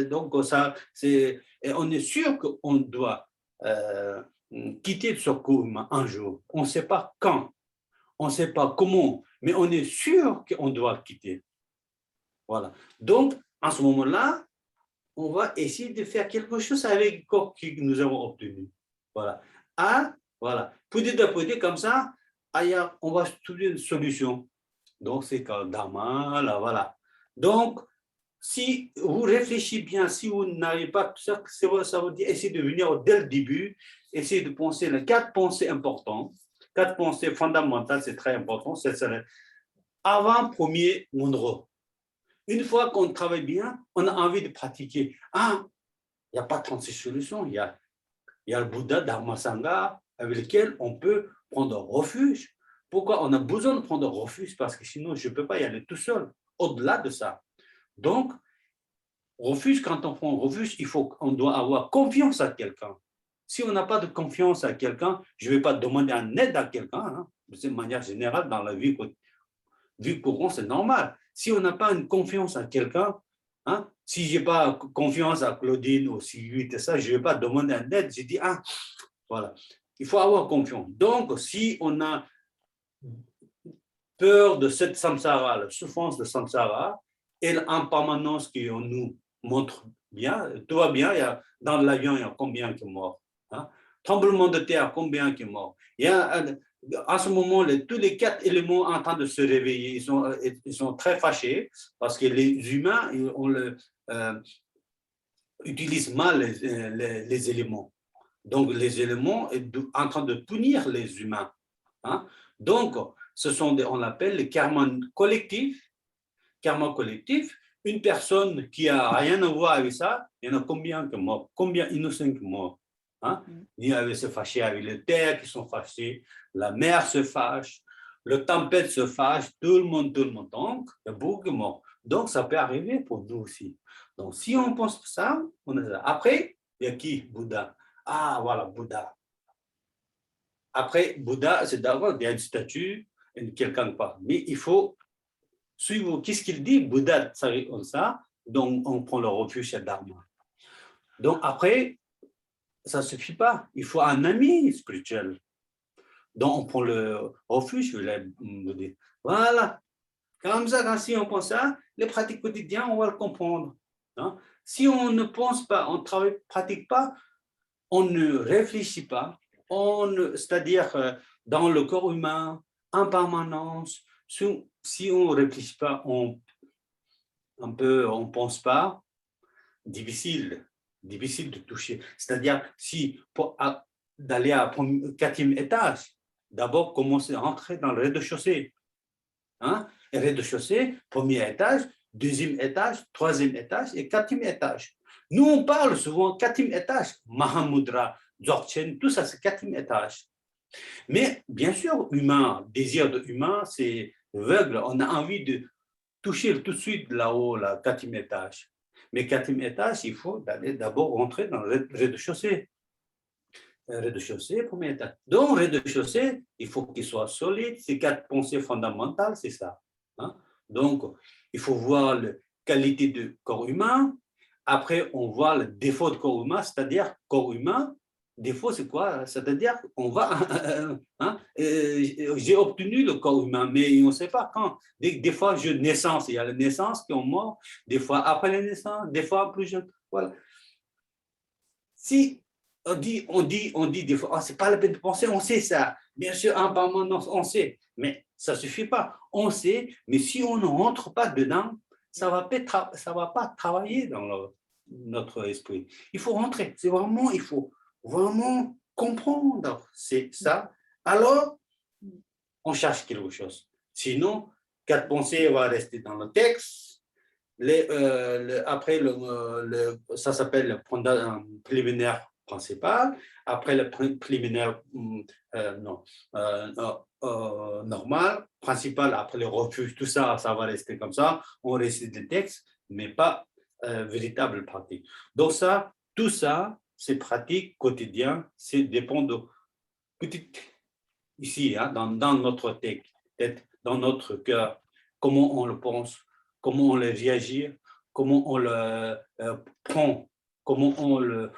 Donc, on est sûr qu'on doit quitter ce corps humain un jour. On ne sait pas quand, on ne sait pas comment, mais on est sûr qu'on doit le quitter. Voilà. Donc, en ce moment-là, on va essayer de faire quelque chose avec le corps que nous avons obtenu. Voilà. Voilà. Petit à petit, comme ça, on va trouver une solution. Donc, c'est comme Dharma, là, voilà. Donc, si vous réfléchissez bien, si vous n'avez pas ça veut dire essayer de venir dès le début, essayer de penser les 4 pensées importantes, 4 pensées fondamentales, c'est très important. Avant premier Ngondro. Une fois qu'on travaille bien, on a envie de pratiquer. Il n'y a pas 36 solutions. Il y a le Bouddha, Dharma, Sangha, avec lequel on peut prendre refuge. Pourquoi on a besoin de prendre refuge? Parce que sinon, je ne peux pas y aller tout seul. Au-delà de ça. Donc, refuge, quand on prend refuge, on doit avoir confiance à quelqu'un. Si on n'a pas de confiance à quelqu'un, je ne vais pas demander un aide à quelqu'un. Hein. De manière générale, dans la vie courante, c'est normal. Si on n'a pas une confiance à quelqu'un, hein, si je n'ai pas confiance à Claudine ou Sylvie, ça, je ne vais pas demander un aide. Je dis, voilà. Il faut avoir confiance. Donc, si on a peur de cette samsara, la souffrance de samsara, et l'impermanence qui nous montre bien, tout va bien, dans l'avion, il y a combien qui sont morts, hein? Tremblement de terre, combien qui sont morts. Il y a, en ce moment, tous les 4 éléments en train de se réveiller, ils sont très fâchés parce que les humains utilisent mal les éléments. Donc, les éléments sont en train de punir les humains, hein? Donc, ce sont on appelle les karmas collectifs. Karma collectif, une personne qui n'a rien à voir avec ça, il y en a combien qui sont morts, combien innocents qui sont morts, hein? Il y avait se fâcher avec les terres qui sont fâchés, la mer se fâche, le tempête se fâche, tout le monde, donc il y a beaucoup de morts. Donc ça peut arriver pour nous aussi. Donc si on pense ça, on est là. Après, il y a qui? Bouddha. Ah voilà, Bouddha. Après, Bouddha, c'est d'abord, il y a une statue, quelqu'un part. Mais il faut suivre, qu'est-ce qu'il dit? Bouddha, ça, donc on prend le refuge chez Dharma. Donc après, ça ne suffit pas. Il faut un ami spirituel. Donc on prend le refuge, voilà. Comme ça, quand si on pense ça, les pratiques quotidiennes, on va le comprendre, hein? Si on ne pense pas, on ne pratique pas, on ne réfléchit pas, c'est-à-dire dans le corps humain, en permanence, si on ne réfléchit pas, on ne pense pas, difficile de toucher. C'est-à-dire, si pour d'aller à 4e étage, d'abord commencer à entrer dans le rez-de-chaussée, hein? Et rez-de-chaussée, 1er étage, 2e étage, 3e étage et 4e étage. Nous, on parle souvent 4e étage, Mahamudra, Dzogchen, tout ça, c'est 4e étage. Mais bien sûr, humain, désir de humain, c'est aveugle. On a envie de toucher tout de suite là-haut, la 4e étage. Mais 4e étage, il faut d'abord rentrer dans le rez-de-chaussée. Rez-de-chaussée, 1er étage. Donc, rez-de-chaussée, il faut qu'il soit solide. Ces 4 pensées fondamentales, c'est ça, hein? Donc, il faut voir la qualité du corps humain. Après, on voit le défaut de corps humain, c'est-à-dire corps humain. Défaut, c'est quoi? C'est-à-dire qu'on va, hein, j'ai obtenu le corps humain, mais on ne sait pas quand. Des fois, naissance, il y a la naissance qui est mort, des fois après la naissance, des fois plus jeune. Voilà. Si on dit des fois, oh, c'est pas la peine de penser, on sait ça. Bien sûr, en permanence, on sait, mais ça suffit pas. On sait, mais si on ne rentre pas dedans, ça va pas travailler dans notre esprit. Il faut rentrer. C'est vraiment, il faut vraiment comprendre. C'est ça. Alors, on cherche quelque chose. Sinon, 4 pensées vont rester dans le texte. Après, ça s'appelle le préliminaire principal. Après le préliminaire normal, principal, après le refuge, tout ça, ça va rester comme ça. On récite des textes, mais pas véritable pratique. Donc ça, tout ça, c'est pratique quotidien, c'est dépend de petites ici, hein, dans notre tête, dans notre cœur, comment on le pense, comment on le réagit, comment on le prend, comment on le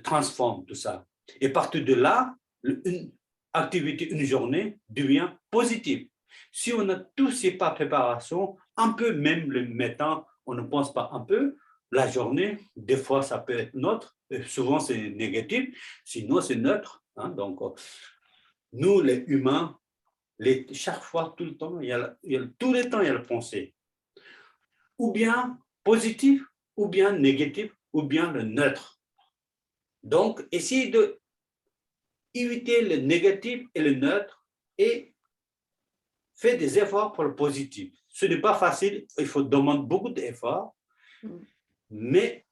transforme, tout ça. Et partir de là, une activité, une journée devient positive. Si on a tous ces pas préparations, un peu même le matin, on ne pense pas un peu, la journée, des fois ça peut être neutre, souvent c'est négatif, sinon c'est neutre, hein, donc nous, les humains, chaque fois, tout le temps, tout le temps, il y a la pensée. Ou bien positif, ou bien négatif, ou bien le neutre. Donc, essayez d'éviter le négatif et le neutre et faites des efforts pour le positif. Ce n'est pas facile, il faut demander beaucoup d'efforts, mais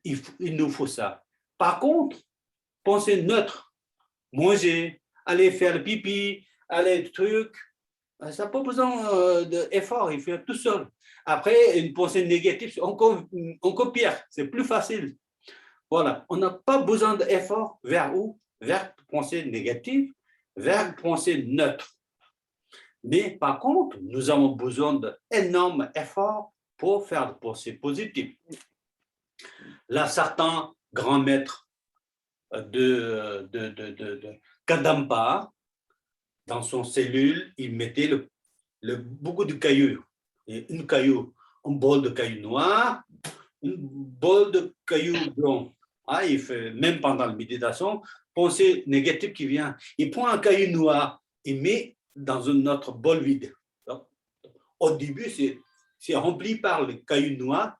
il nous faut ça. Par contre, pensez neutre. Manger, aller faire le pipi, aller truc, ça n'a pas besoin d'effort, il fait tout seul. Après, une pensée négative, c'est encore pire, c'est plus facile. Voilà, on n'a pas besoin d'effort vers où? Vers pensée négative, vers pensée neutre. Mais par contre, nous avons besoin d'énormes efforts pour faire des pensées positives. Là, certains grands maîtres de Kadampa, dans son cellule, il mettait beaucoup de cailloux. Et une caillou, un bol de cailloux noirs, une bol de cailloux blancs. Ah, il fait, même pendant la méditation, pensée négative qui vient. Il prend un caillou noir, il met dans un autre bol vide. Donc, au début, c'est rempli par le caillou noir,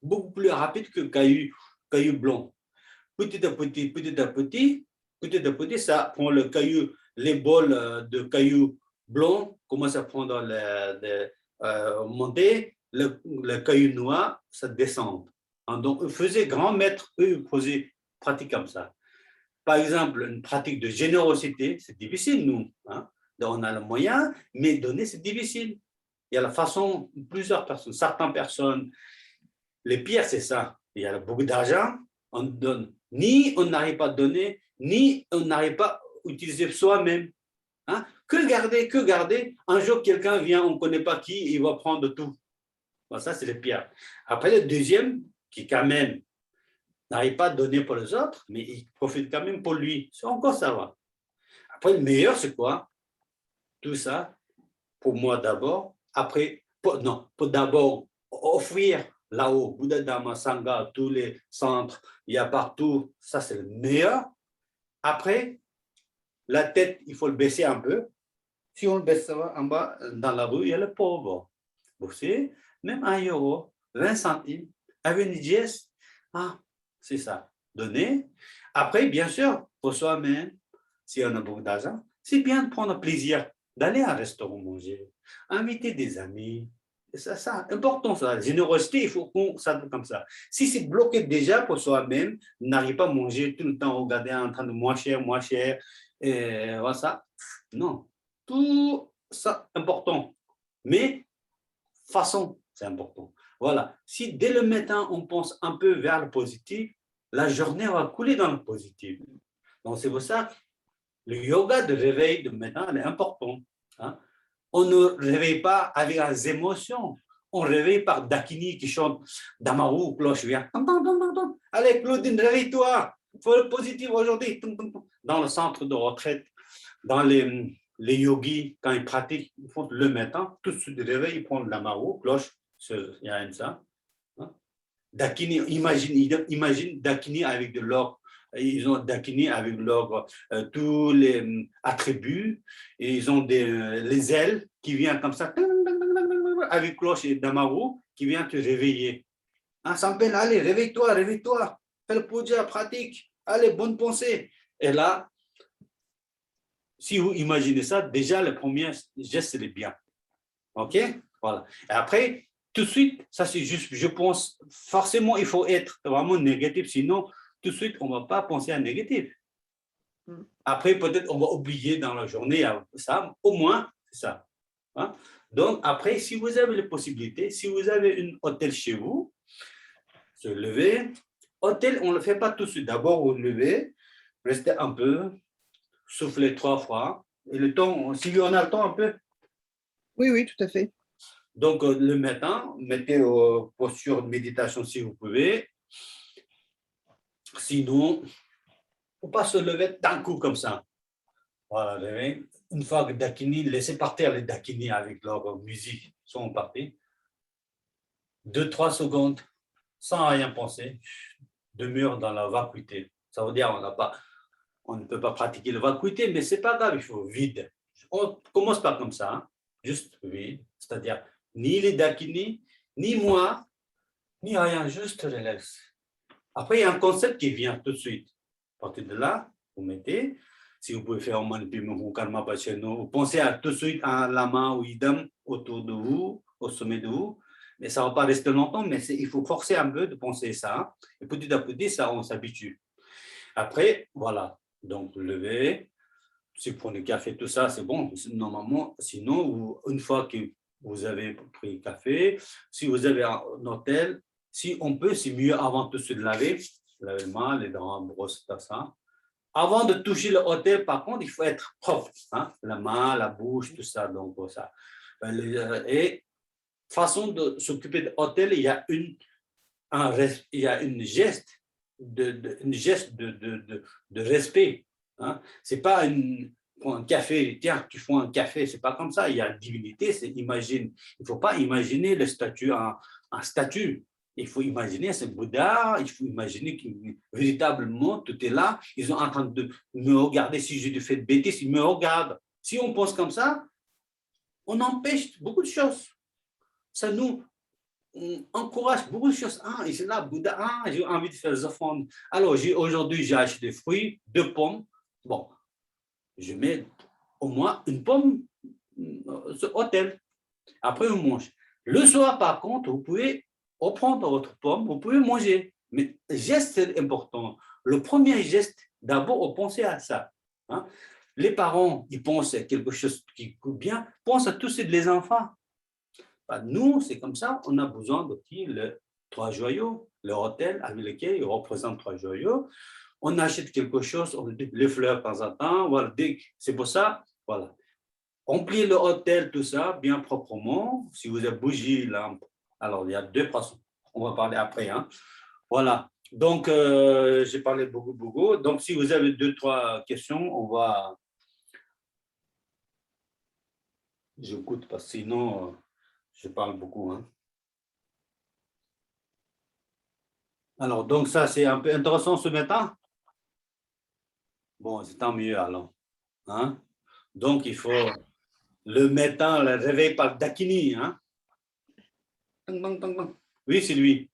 beaucoup plus rapide que le caillou blanc. Petit à petit, petit à petit, petit à petit, ça prend le caillou, les bols de cailloux blancs commencent à prendre monter, le caillou noir, ça descend. Donc, eux faisaient grand maître, eux faisaient pratique comme ça. Par exemple, une pratique de générosité, c'est difficile, nous. Hein? Donc, on a le moyen, mais donner, c'est difficile. Il y a la façon, plusieurs personnes, certaines personnes, les pires, c'est ça. Il y a beaucoup d'argent, on donne. Ni on n'arrive pas à donner, ni on n'arrive pas à utiliser soi-même. Hein? Que garder. Un jour, quelqu'un vient, on ne connaît pas qui, il va prendre tout. Bon, ça, c'est le pire. Après, le deuxième, qui quand même n'arrive pas à donner pour les autres, mais il profite quand même pour lui. C'est encore ça va. Après, le meilleur, c'est quoi? Tout ça, pour moi d'abord. Après, pour d'abord offrir là-haut, Bouddha Dhamma Sangha, tous les centres, il y a partout. Ça, c'est le meilleur. Après, la tête, il faut le baisser un peu. Si on le baisse en bas, dans la rue, il y a le pauvre. Vous savez, même 1 euro, 20 centimes, avec une geste, c'est ça, donner. Après, bien sûr, pour soi-même, si on a beaucoup d'argent, c'est bien de prendre plaisir, d'aller à un restaurant manger, inviter des amis. C'est ça, important ça. La générosité, il faut qu'on s'adapte comme ça. Si c'est bloqué déjà pour soi-même, n'arrive pas à manger tout le temps, regarder en train de moins cher, et voilà ça. Non, tout ça important. Mais façon, c'est important. Voilà. Si dès le matin, on pense un peu vers le positif, la journée va couler dans le positif. Donc, c'est pour ça que le yoga de réveil de matin est important. Hein? On ne réveille pas avec les émotions. On réveille par Dakini qui chante Damaru, cloche vient. Allez, Claudine, réveille-toi. Il faut le positif aujourd'hui. Dans le centre de retraite, dans les yogis, quand ils pratiquent, ils font le matin, tout de suite de réveil, ils prennent Damaru, cloche, il y a ça. Dakini, imagine Dakini avec de l'or. Ils ont Dakini avec leur tous les attributs et ils ont les ailes qui viennent comme ça avec cloche et Damaru qui vient te réveiller. Hein, ça m'appelle, allez, réveille-toi, fais le puja, pratique, allez, bonne pensée. Et là, si vous imaginez ça, déjà le premier geste, c'est bien. OK? Voilà. Et après, tout de suite, ça c'est juste, je pense, forcément, il faut être vraiment négatif, sinon, tout de suite, on ne va pas penser à négatif. Après, peut-être, on va oublier dans la journée ça, au moins, c'est ça. Hein? Donc, après, si vous avez les possibilités, si vous avez un hôtel chez vous, se lever. Hôtel, on ne le fait pas tout de suite. D'abord, vous levez, restez un peu, soufflez 3 fois. Et le temps, si on a le temps un peu. Oui, tout à fait. Donc, le matin, mettez posture de méditation si vous pouvez. Sinon, il ne faut pas se lever d'un coup comme ça. Voilà, une fois que Dakini, laissez partir les Dakini avec leur musique, ils sont partis. 2-3 secondes, sans rien penser, demeure dans la vacuité. Ça veut dire on ne peut pas pratiquer le vacuité, mais ce n'est pas grave, il faut vide. On ne commence pas comme ça, hein, juste vide, c'est-à-dire ni les Dakini, ni moi, ni rien, juste relax. Après, il y a un concept qui vient tout de suite. À partir de là, vous mettez, si vous pouvez faire un manipulation, karma bacheno, vous pensez tout de suite à la main ou idam autour de vous, au sommet de vous, mais ça ne va pas rester longtemps, mais il faut forcer un peu de penser ça, et petit à petit, ça, on s'habitue. Après, voilà, donc levez, si vous prenez café, tout ça, c'est bon, normalement, sinon, une fois que vous avez pris café, si vous avez un hôtel, si on peut, c'est mieux avant de se laver les mains, les dents, brosse, tout ça. Avant de toucher le hôtel, par contre, il faut être propre, hein? La main, la bouche, tout ça, donc ça. Et façon de s'occuper de l'hôtel, il y a une geste de respect. Hein? C'est pas prends un café, tiens, tu fais un café, c'est pas comme ça. Il y a une divinité, c'est imagine. Il ne faut pas imaginer le statut en statut. Il faut imaginer ce Bouddha, il faut imaginer que véritablement tout est là. Ils sont en train de me regarder si je fais de bêtises, ils me regardent. Si on pense comme ça, on empêche beaucoup de choses. Ça nous encourage beaucoup de choses. Ah, c'est là, Bouddha, ah, j'ai envie de faire des offrandes. Alors, aujourd'hui, j'ai acheté des fruits, 2 pommes. Bon, je mets au moins une pomme sur l'autel. Après, on mange. Le soir, par contre, vous pouvez reprendre votre pomme, vous pouvez manger. Mais le geste, c'est important. Le premier geste, d'abord, pensez à ça. Hein? Les parents, ils pensent à quelque chose qui coûte bien, pensent à tous les enfants. Nous, c'est comme ça, on a besoin de les 3 joyaux, leur hôtel avec lequel ils représentent 3 joyaux. On achète quelque chose, les fleurs de temps en temps, voilà, c'est pour ça, voilà. Remplir le hôtel, tout ça, bien proprement. Si vous avez bougie, lampe, alors il y a 2 façons. On va parler après. Hein. Voilà. Donc, j'ai parlé beaucoup. Donc, si vous avez 2, 3 questions, on va. J'écoute parce que sinon, je parle beaucoup. Hein. Alors, donc, ça, c'est un peu intéressant ce matin. Bon, c'est tant mieux alors. Hein? Donc, il faut le matin, le réveil par Dakini. Hein? Oui, c'est lui.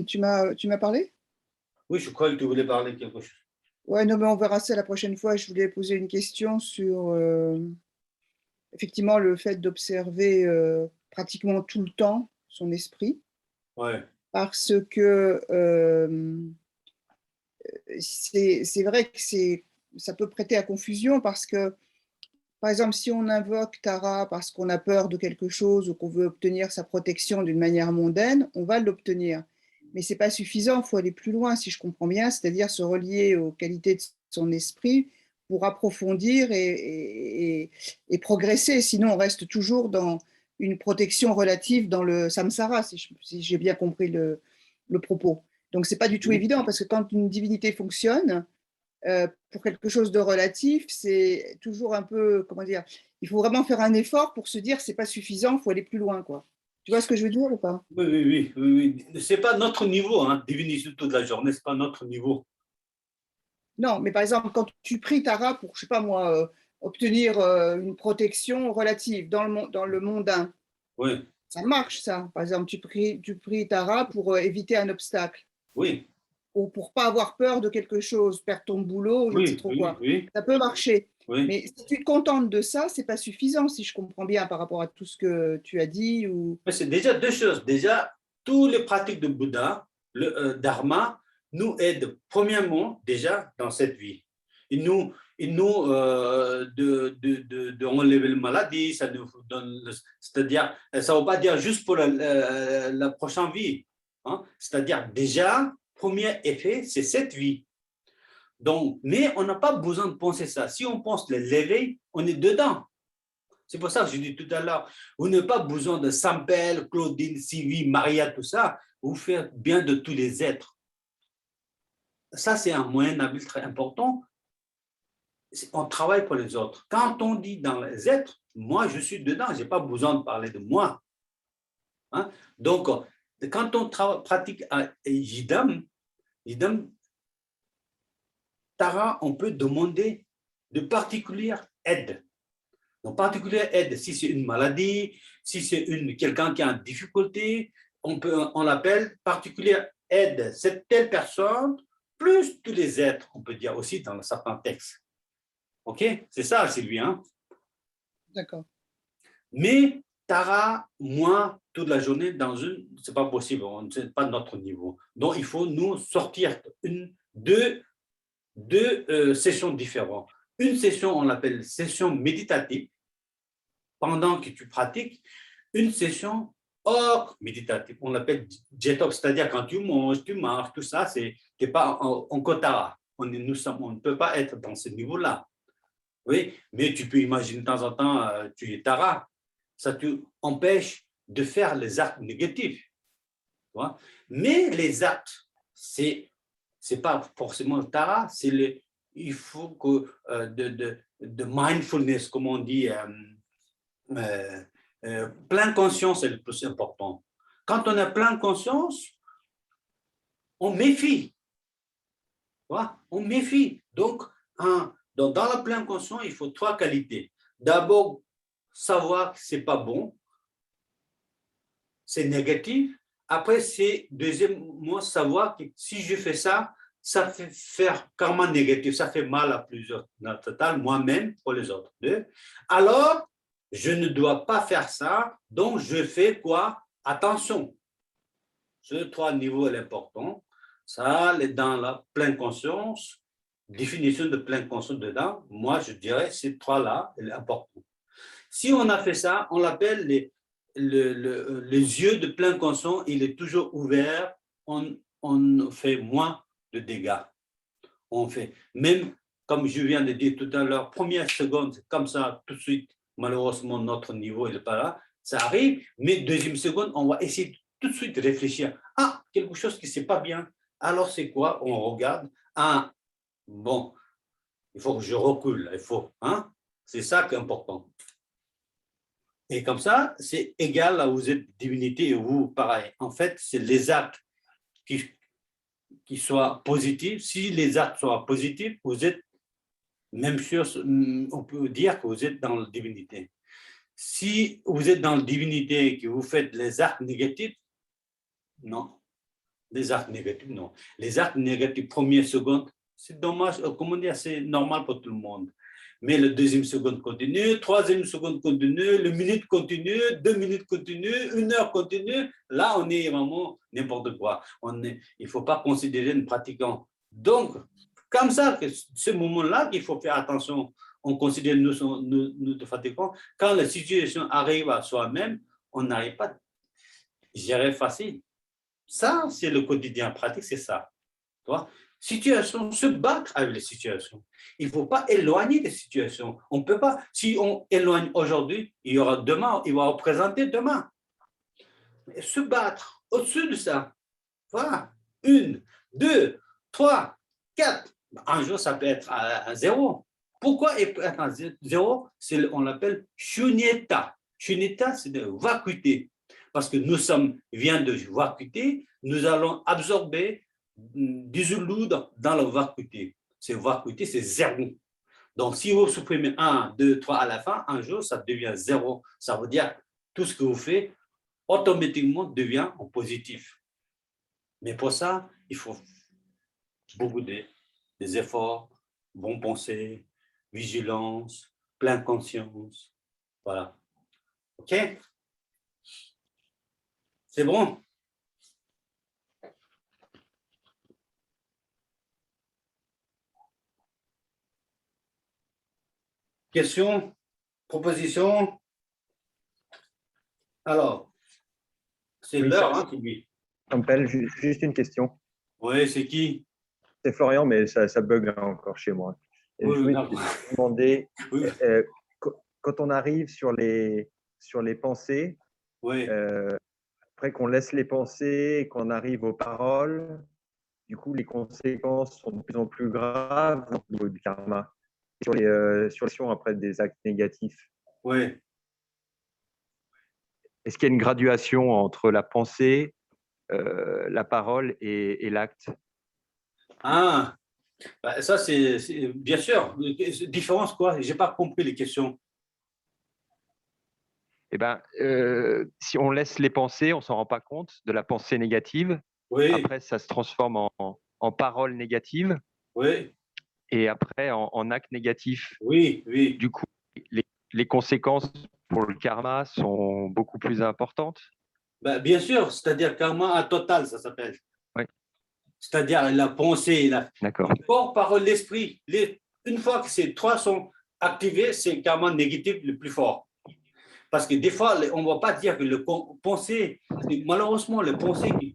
Tu m'as parlé? Oui, je crois que tu voulais parler de quelque chose. Ouais, non, mais on verra ça la prochaine fois. Je voulais poser une question sur effectivement le fait d'observer pratiquement tout le temps son esprit. Ouais. Parce que c'est vrai que ça peut prêter à confusion parce que, par exemple, si on invoque Tara parce qu'on a peur de quelque chose ou qu'on veut obtenir sa protection d'une manière mondaine, on va l'obtenir. Mais ce n'est pas suffisant, il faut aller plus loin, si je comprends bien, c'est-à-dire se relier aux qualités de son esprit pour approfondir et progresser. Sinon, on reste toujours dans une protection relative dans le samsara, si j'ai bien compris le propos. Donc, ce n'est pas du tout évident, parce que quand une divinité fonctionne, pour quelque chose de relatif, c'est toujours un peu, comment dire, il faut vraiment faire un effort pour se dire c'est pas suffisant, il faut aller plus loin, quoi. Tu vois ce que je veux dire ou pas? Oui. C'est pas notre niveau, hein. Diviniser toute la journée, c'est pas notre niveau. Non, mais par exemple, quand tu pries Tara pour, je sais pas moi, obtenir une protection relative dans le mondain, Oui. ça marche, ça. Par exemple, tu pries Tara pour éviter un obstacle. Oui. Ou pour pas avoir peur de quelque chose, perdre ton boulot, je ne sais trop quoi. Oui. Ça peut marcher. Oui. Mais si tu te contentes de ça, c'est pas suffisant, si je comprends bien par rapport à tout ce que tu as dit. Mais c'est déjà 2 choses. Déjà, toutes les pratiques de Bouddha, le Dharma, nous aident premièrement déjà dans cette vie. Il nous de enlever la maladie, ça nous donne, c'est-à-dire, ça ne veut pas dire juste pour la prochaine vie. Hein? C'est-à-dire, déjà, premier effet, c'est cette vie. Donc, mais on n'a pas besoin de penser ça. Si on pense l'éveil, on est dedans. C'est pour ça que je dis tout à l'heure, vous n'avez pas besoin de Sampel, Claudine, Sylvie, Maria, tout ça. Vous faites bien de tous les êtres. Ça, c'est un moyen habile très important. On travaille pour les autres. Quand on dit dans les êtres, moi, je suis dedans. Je n'ai pas besoin de parler de moi. Hein? Donc, quand on pratique à Yidam, Tara, on peut demander de particulières aides. Donc, particulière aide, si c'est une maladie, si c'est quelqu'un qui a une difficulté, on l'appelle particulière aide. C'est telle personne, plus tous les êtres, on peut dire aussi dans certains textes. OK? C'est ça, Sylvie. Hein? D'accord. Mais Tara, moi, toute la journée, c'est pas possible, c'est pas notre niveau. Donc, il faut nous sortir deux sessions différentes. Une session, on l'appelle session méditative, pendant que tu pratiques, une session hors méditative. On l'appelle detox, c'est-à-dire quand tu manges, tu marches, tout ça, tu n'es pas en kotara. On ne peut pas être dans ce niveau-là. Oui, mais tu peux imaginer de temps en temps, tu es tara. Ça t'empêche de faire les actes négatifs. Tu vois? Mais les actes, c'est c'est pas forcément le tara, il faut que de mindfulness, comme on dit, plein conscience est le plus important. Quand on a plein conscience, on méfie. On méfie. Donc, dans la pleine conscience, il faut 3 qualités. D'abord, savoir que ce n'est pas bon, c'est négatif. Après, c'est deuxièmement, savoir que si je fais ça, ça fait faire karma négatif, ça fait mal à plusieurs, dans le total, moi-même, pour les autres. Alors, je ne dois pas faire ça, donc je fais quoi? Attention. Ce 3 niveaux est important. Ça, dans la pleine conscience, définition de pleine conscience dedans, moi, je dirais ces 3-là, est important. Si on a fait ça, on l'appelle les yeux de pleine conscience, il est toujours ouvert, on fait moins de dégâts. On fait, même comme je viens de dire tout à l'heure, première seconde, comme ça, tout de suite, malheureusement, notre niveau n'est pas là, ça arrive, mais deuxième seconde, on va essayer tout de suite de réfléchir. Ah, quelque chose qui ne s'est pas bien. Alors, c'est quoi? On regarde. Ah, bon, il faut que je recule. Il faut, hein? C'est ça qui est important. Et comme ça, c'est égal à vous êtes divinité et vous, pareil. En fait, c'est les actes qui soient positifs. Si les actes sont positifs, vous êtes, même chose, on peut dire que vous êtes dans la divinité. Si vous êtes dans la divinité et que vous faites les actes négatifs, non. Les actes négatifs, non. Les actes négatifs, première, seconde, c'est dommage, comment dire, c'est normal pour tout le monde. Mais le deuxième seconde continue, troisième seconde continue, le minute continue, 2 minutes continue, 1 heure continue. Là, on est vraiment n'importe quoi. Il ne faut pas considérer un pratiquant. Donc, comme ça, ce moment-là, il faut faire attention. On considère nous fatigants. Quand la situation arrive à soi-même, on n'arrive pas à gérer facile. Ça, c'est le quotidien pratique, c'est ça. Tu vois? Situation, se battre avec les situations. Il ne faut pas éloigner des situations. On ne peut pas, si on éloigne aujourd'hui, il y aura demain, il va représenter demain. Se battre au-dessus de ça. Voilà. 1, 2, 3, 4. Un jour, ça peut être à 0. Pourquoi il peut être à 0? On l'appelle shunyata. Shunyata, c'est de vacuité. Parce que nous vient de vacuité, nous allons absorber, dissoudre dans la vacuité. Cette vacuité, c'est 0. Donc, si vous supprimez 1, 2, 3 à la fin, un jour, ça devient 0. Ça veut dire que tout ce que vous faites, automatiquement, devient en positif. Mais pour ça, il faut beaucoup des efforts, bonnes pensées, vigilance, pleine conscience. Voilà. OK? C'est bon? Questions? Propositions? Alors, c'est Oui, l'heure, hein, Sylvie. Ampel, juste une question. Oui, c'est qui? C'est Florian, mais ça bug encore chez moi. Et Oui, je voulais te demander, oui. Quand on arrive sur les pensées, Oui. après qu'on laisse les pensées et qu'on arrive aux paroles, du coup, les conséquences sont de plus en plus graves au niveau du karma. Sur les actions après des actes négatifs. Oui. Est-ce qu'il y a une graduation entre la pensée, la parole et l'acte? Ah, bah, ça c'est bien sûr. Différence quoi? Je n'ai pas compris les questions. Eh ben, si on laisse les pensées, on ne s'en rend pas compte de la pensée négative. Oui. Après, ça se transforme en parole négative. Oui. Et après, en acte négatif. Oui, oui. Du coup, les conséquences pour le karma sont beaucoup plus importantes. Ben, bien sûr, c'est-à-dire karma à total, ça s'appelle. Oui. C'est-à-dire la pensée, D'accord. le corps, parole, l'esprit. Une fois que ces 3 sont activés, c'est le karma négatif le plus fort. Parce que des fois, on ne va pas dire que le pensée, malheureusement, le pensée qui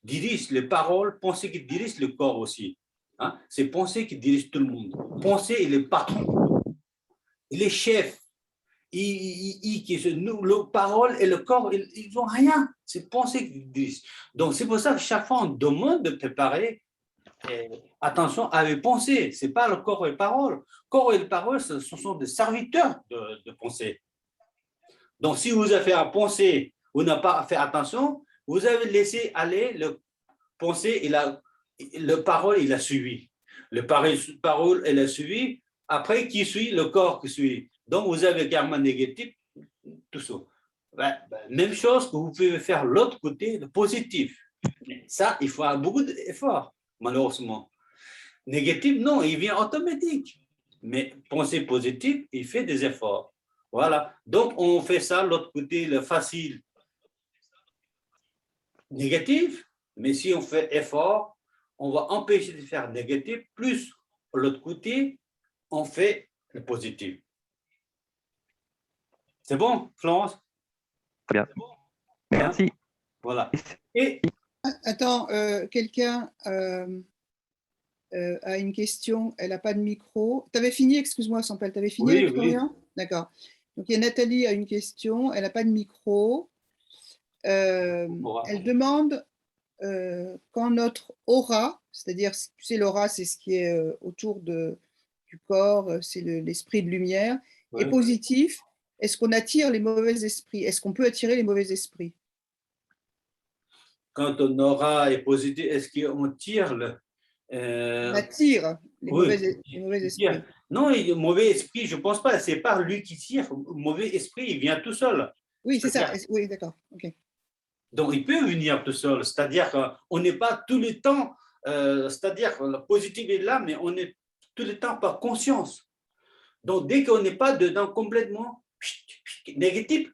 dirige les paroles, pensée qui dirige le corps aussi. Hein? C'est pensée qui dirige tout le monde. Pensée, il est patron. Il est chef. Le parole et le corps, ils n'ont rien. C'est pensée qui dirige. Donc, c'est pour ça que chaque fois, on demande de préparer attention à les pensées, ce n'est pas le corps et les paroles. Corps et les paroles, ce sont des serviteurs de pensée. Donc, si vous avez fait à penser, vous n'avez pas fait attention, vous avez laissé aller le pensée et le parole, il a suivi. Le parole, il a suivi. Après, qui suit? Le corps qui suit. Donc, vous avez karma négatif, tout ça. Même chose que vous pouvez faire l'autre côté, le positif. Ça, il faut beaucoup d'efforts, malheureusement. Négatif, non, il vient automatique. Mais pensée positive, il fait des efforts. Voilà. Donc, on fait ça, l'autre côté, le facile, négatif. Mais si on fait effort, on va empêcher de faire négatif, plus l'autre côté, on fait le positif. C'est bon, Florence? Très bien. Merci. Voilà. Et Attends, quelqu'un a une question, elle n'a pas de micro. Tu avais fini, excuse-moi, Sampel, tu avais fini avec Florian? D'accord. Donc, il y a Nathalie a une question, elle n'a pas de micro. Elle demande quand notre aura, c'est-à-dire, tu sais, l'aura, c'est ce qui est autour du corps, c'est l'esprit de lumière, est positif, est-ce qu'on attire les mauvais esprits? Est-ce qu'on peut attirer les mauvais esprits? Quand ton aura est positif, est-ce qu'on tire on attire les mauvais esprits. Non, le mauvais esprit, je ne pense pas. Ce n'est pas lui qui tire. Le mauvais esprit, il vient tout seul. Oui, c'est ça. Oui, d'accord. Okay. Donc, il peut venir tout seul. C'est-à-dire qu'on n'est pas tout le temps, c'est-à-dire que le positif est là, mais on est tout le temps par conscience. Donc, dès qu'on n'est pas dedans complètement négatif,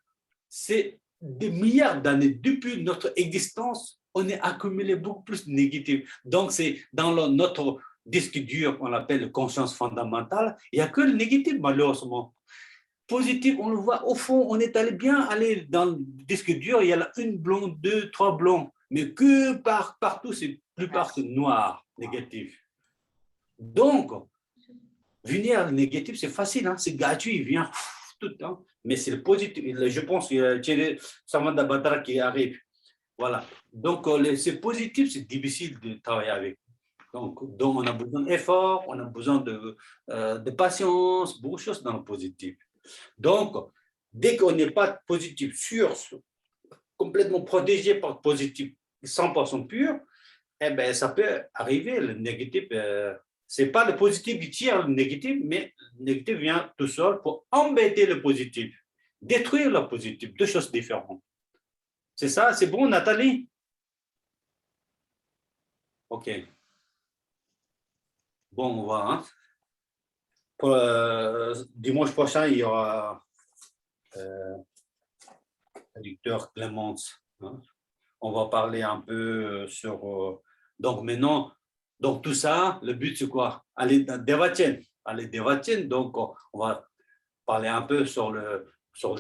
c'est des milliards d'années depuis notre existence, on est accumulé beaucoup plus de négatif. Donc, c'est dans notre disque dur, on l'appelle conscience fondamentale, il n'y a que le négatif, malheureusement. Positif, on le voit au fond, on est allé bien aller dans le disque dur, il y a là une blonde, deux, trois blonds, mais que partout, c'est plupart c'est noir, négatif. Donc, venir négatif, c'est facile, hein, c'est gratuit, il vient tout le temps, mais c'est le positif. Je pense qu'il y a Thierry Samanda Badra qui arrive. Voilà. Donc, c'est positif, c'est difficile de travailler avec. Donc, on a besoin d'efforts, on a besoin de patience, beaucoup de choses dans le positif. Donc, dès qu'on n'est pas positif, sûr, complètement protégé par le positif, 100% pur, eh bien, ça peut arriver, le négatif. Ce n'est pas le positif qui tire le négatif, mais le négatif vient tout seul pour embêter le positif, détruire le positif, deux choses différentes. C'est ça, c'est bon, Nathalie? OK. Bon, on va. Hein. Pour, dimanche prochain, il y aura Docteur Clémence. Hein. On va parler un peu sur. Donc maintenant, donc tout ça, le but c'est quoi? Aller dans Devachan. Aller Devachan, donc on va parler un peu sur le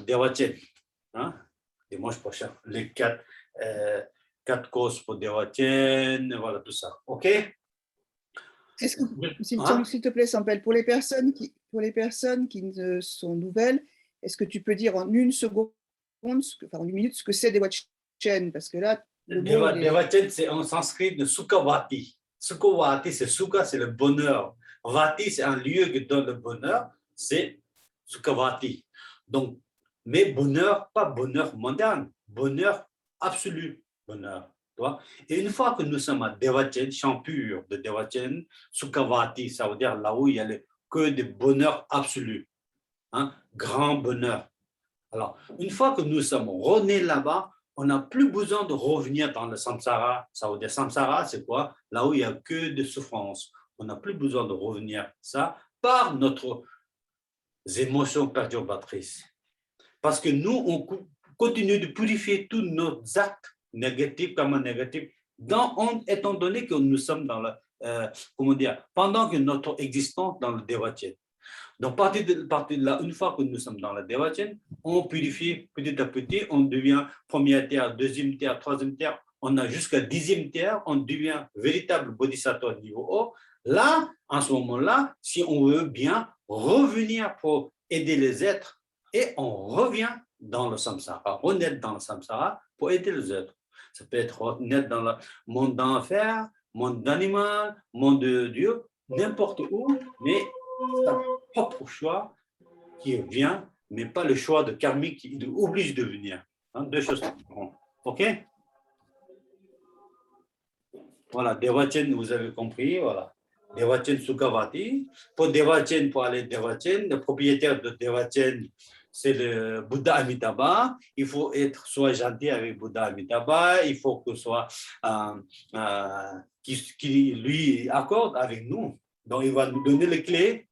Devachan. Hein? Dimanche prochain, les quatre causes pour Devachan, voilà tout ça. OK? Est-ce que, s'il te plaît, Sampel, pour les personnes qui ne sont nouvelles, est-ce que tu peux dire en une seconde, enfin en une minute, ce que c'est Devachan? Parce que là, Devachan, c'est en sanskrit de Sukhavati. Sukhavati, c'est Sukha, c'est le bonheur. Vati, c'est un lieu qui donne le bonheur, c'est Sukhavati. Donc, mais bonheur, pas bonheur moderne, bonheur absolu, bonheur. Et une fois que nous sommes à Devachan, champ pur de Devachan, Sukhavati, ça veut dire là où il y a que des bonheurs absolus, hein, grand bonheur. Alors, une fois que nous sommes renés là-bas, on n'a plus besoin de revenir dans le samsara. Ça veut dire samsara, c'est quoi? Là où il n'y a que des souffrances. On n'a plus besoin de revenir ça par notre émotions perturbatrices. Parce que nous, on continue de purifier tous nos actes négatifs comme négatifs, étant donné que nous sommes dans pendant que notre existence dans le Devachan. Donc, partir de là, une fois que nous sommes dans le Devachan, on purifie petit à petit, on devient première terre, deuxième terre, troisième terre, on a jusqu'à 10e terre, on devient véritable bodhisattva niveau haut. Là, en ce moment-là, si on veut bien revenir pour aider les êtres, et on revient dans le samsara, renaître dans le samsara pour aider les êtres. Ça peut être renaître dans le monde d'enfer, monde d'animal, monde de Dieu, n'importe où, mais sa propre choix qui vient, mais pas le choix de karmique qui oblige de venir. Hein, deux choses différentes. OK? Voilà, Devachen, vous avez compris, voilà. Devachen Sukhavati. Pour Devachen, pour aller Devachen, le propriétaire de Devachen, c'est le Bouddha Amitabha. Il faut être soit gentil avec Bouddha Amitabha, il faut que soit qui lui accorde avec nous. Donc, il va nous donner les clés.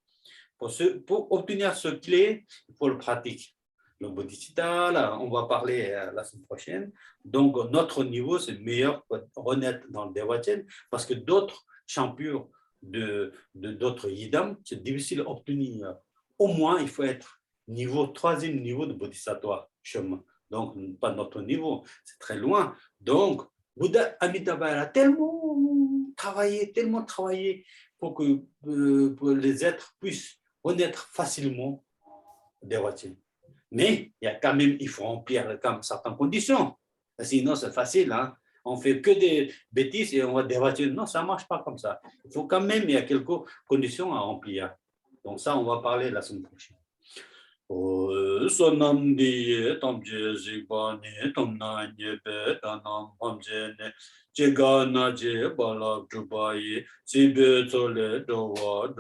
Pour obtenir ce clé, il faut le pratiquer. Le Bodhisattva, là, on va parler la semaine prochaine. Donc, notre niveau, c'est meilleur pour renaître dans le Devachen parce que d'autres champures d'autres yidam, c'est difficile à obtenir. Au moins, il faut être troisième niveau de Bodhisattva chemin. Donc, pas notre niveau, c'est très loin. Donc, Bouddha Amitabha a tellement travaillé pour que pour les êtres puissent renaître facilement Devachen. Mais il faut remplir comme certaines conditions. Sinon, c'est facile. Hein? On fait que des bêtises et on va débattre. Non, ça ne marche pas comme ça. Il faut quand même, il y a quelques conditions à remplir. Donc ça, on va parler la semaine prochaine. Sonam diye tamje zibani tamna nyebe tanam pamjene jegana je balak dubai sibe tole dowa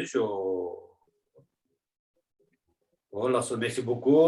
sho. Voilà, merci beaucoup.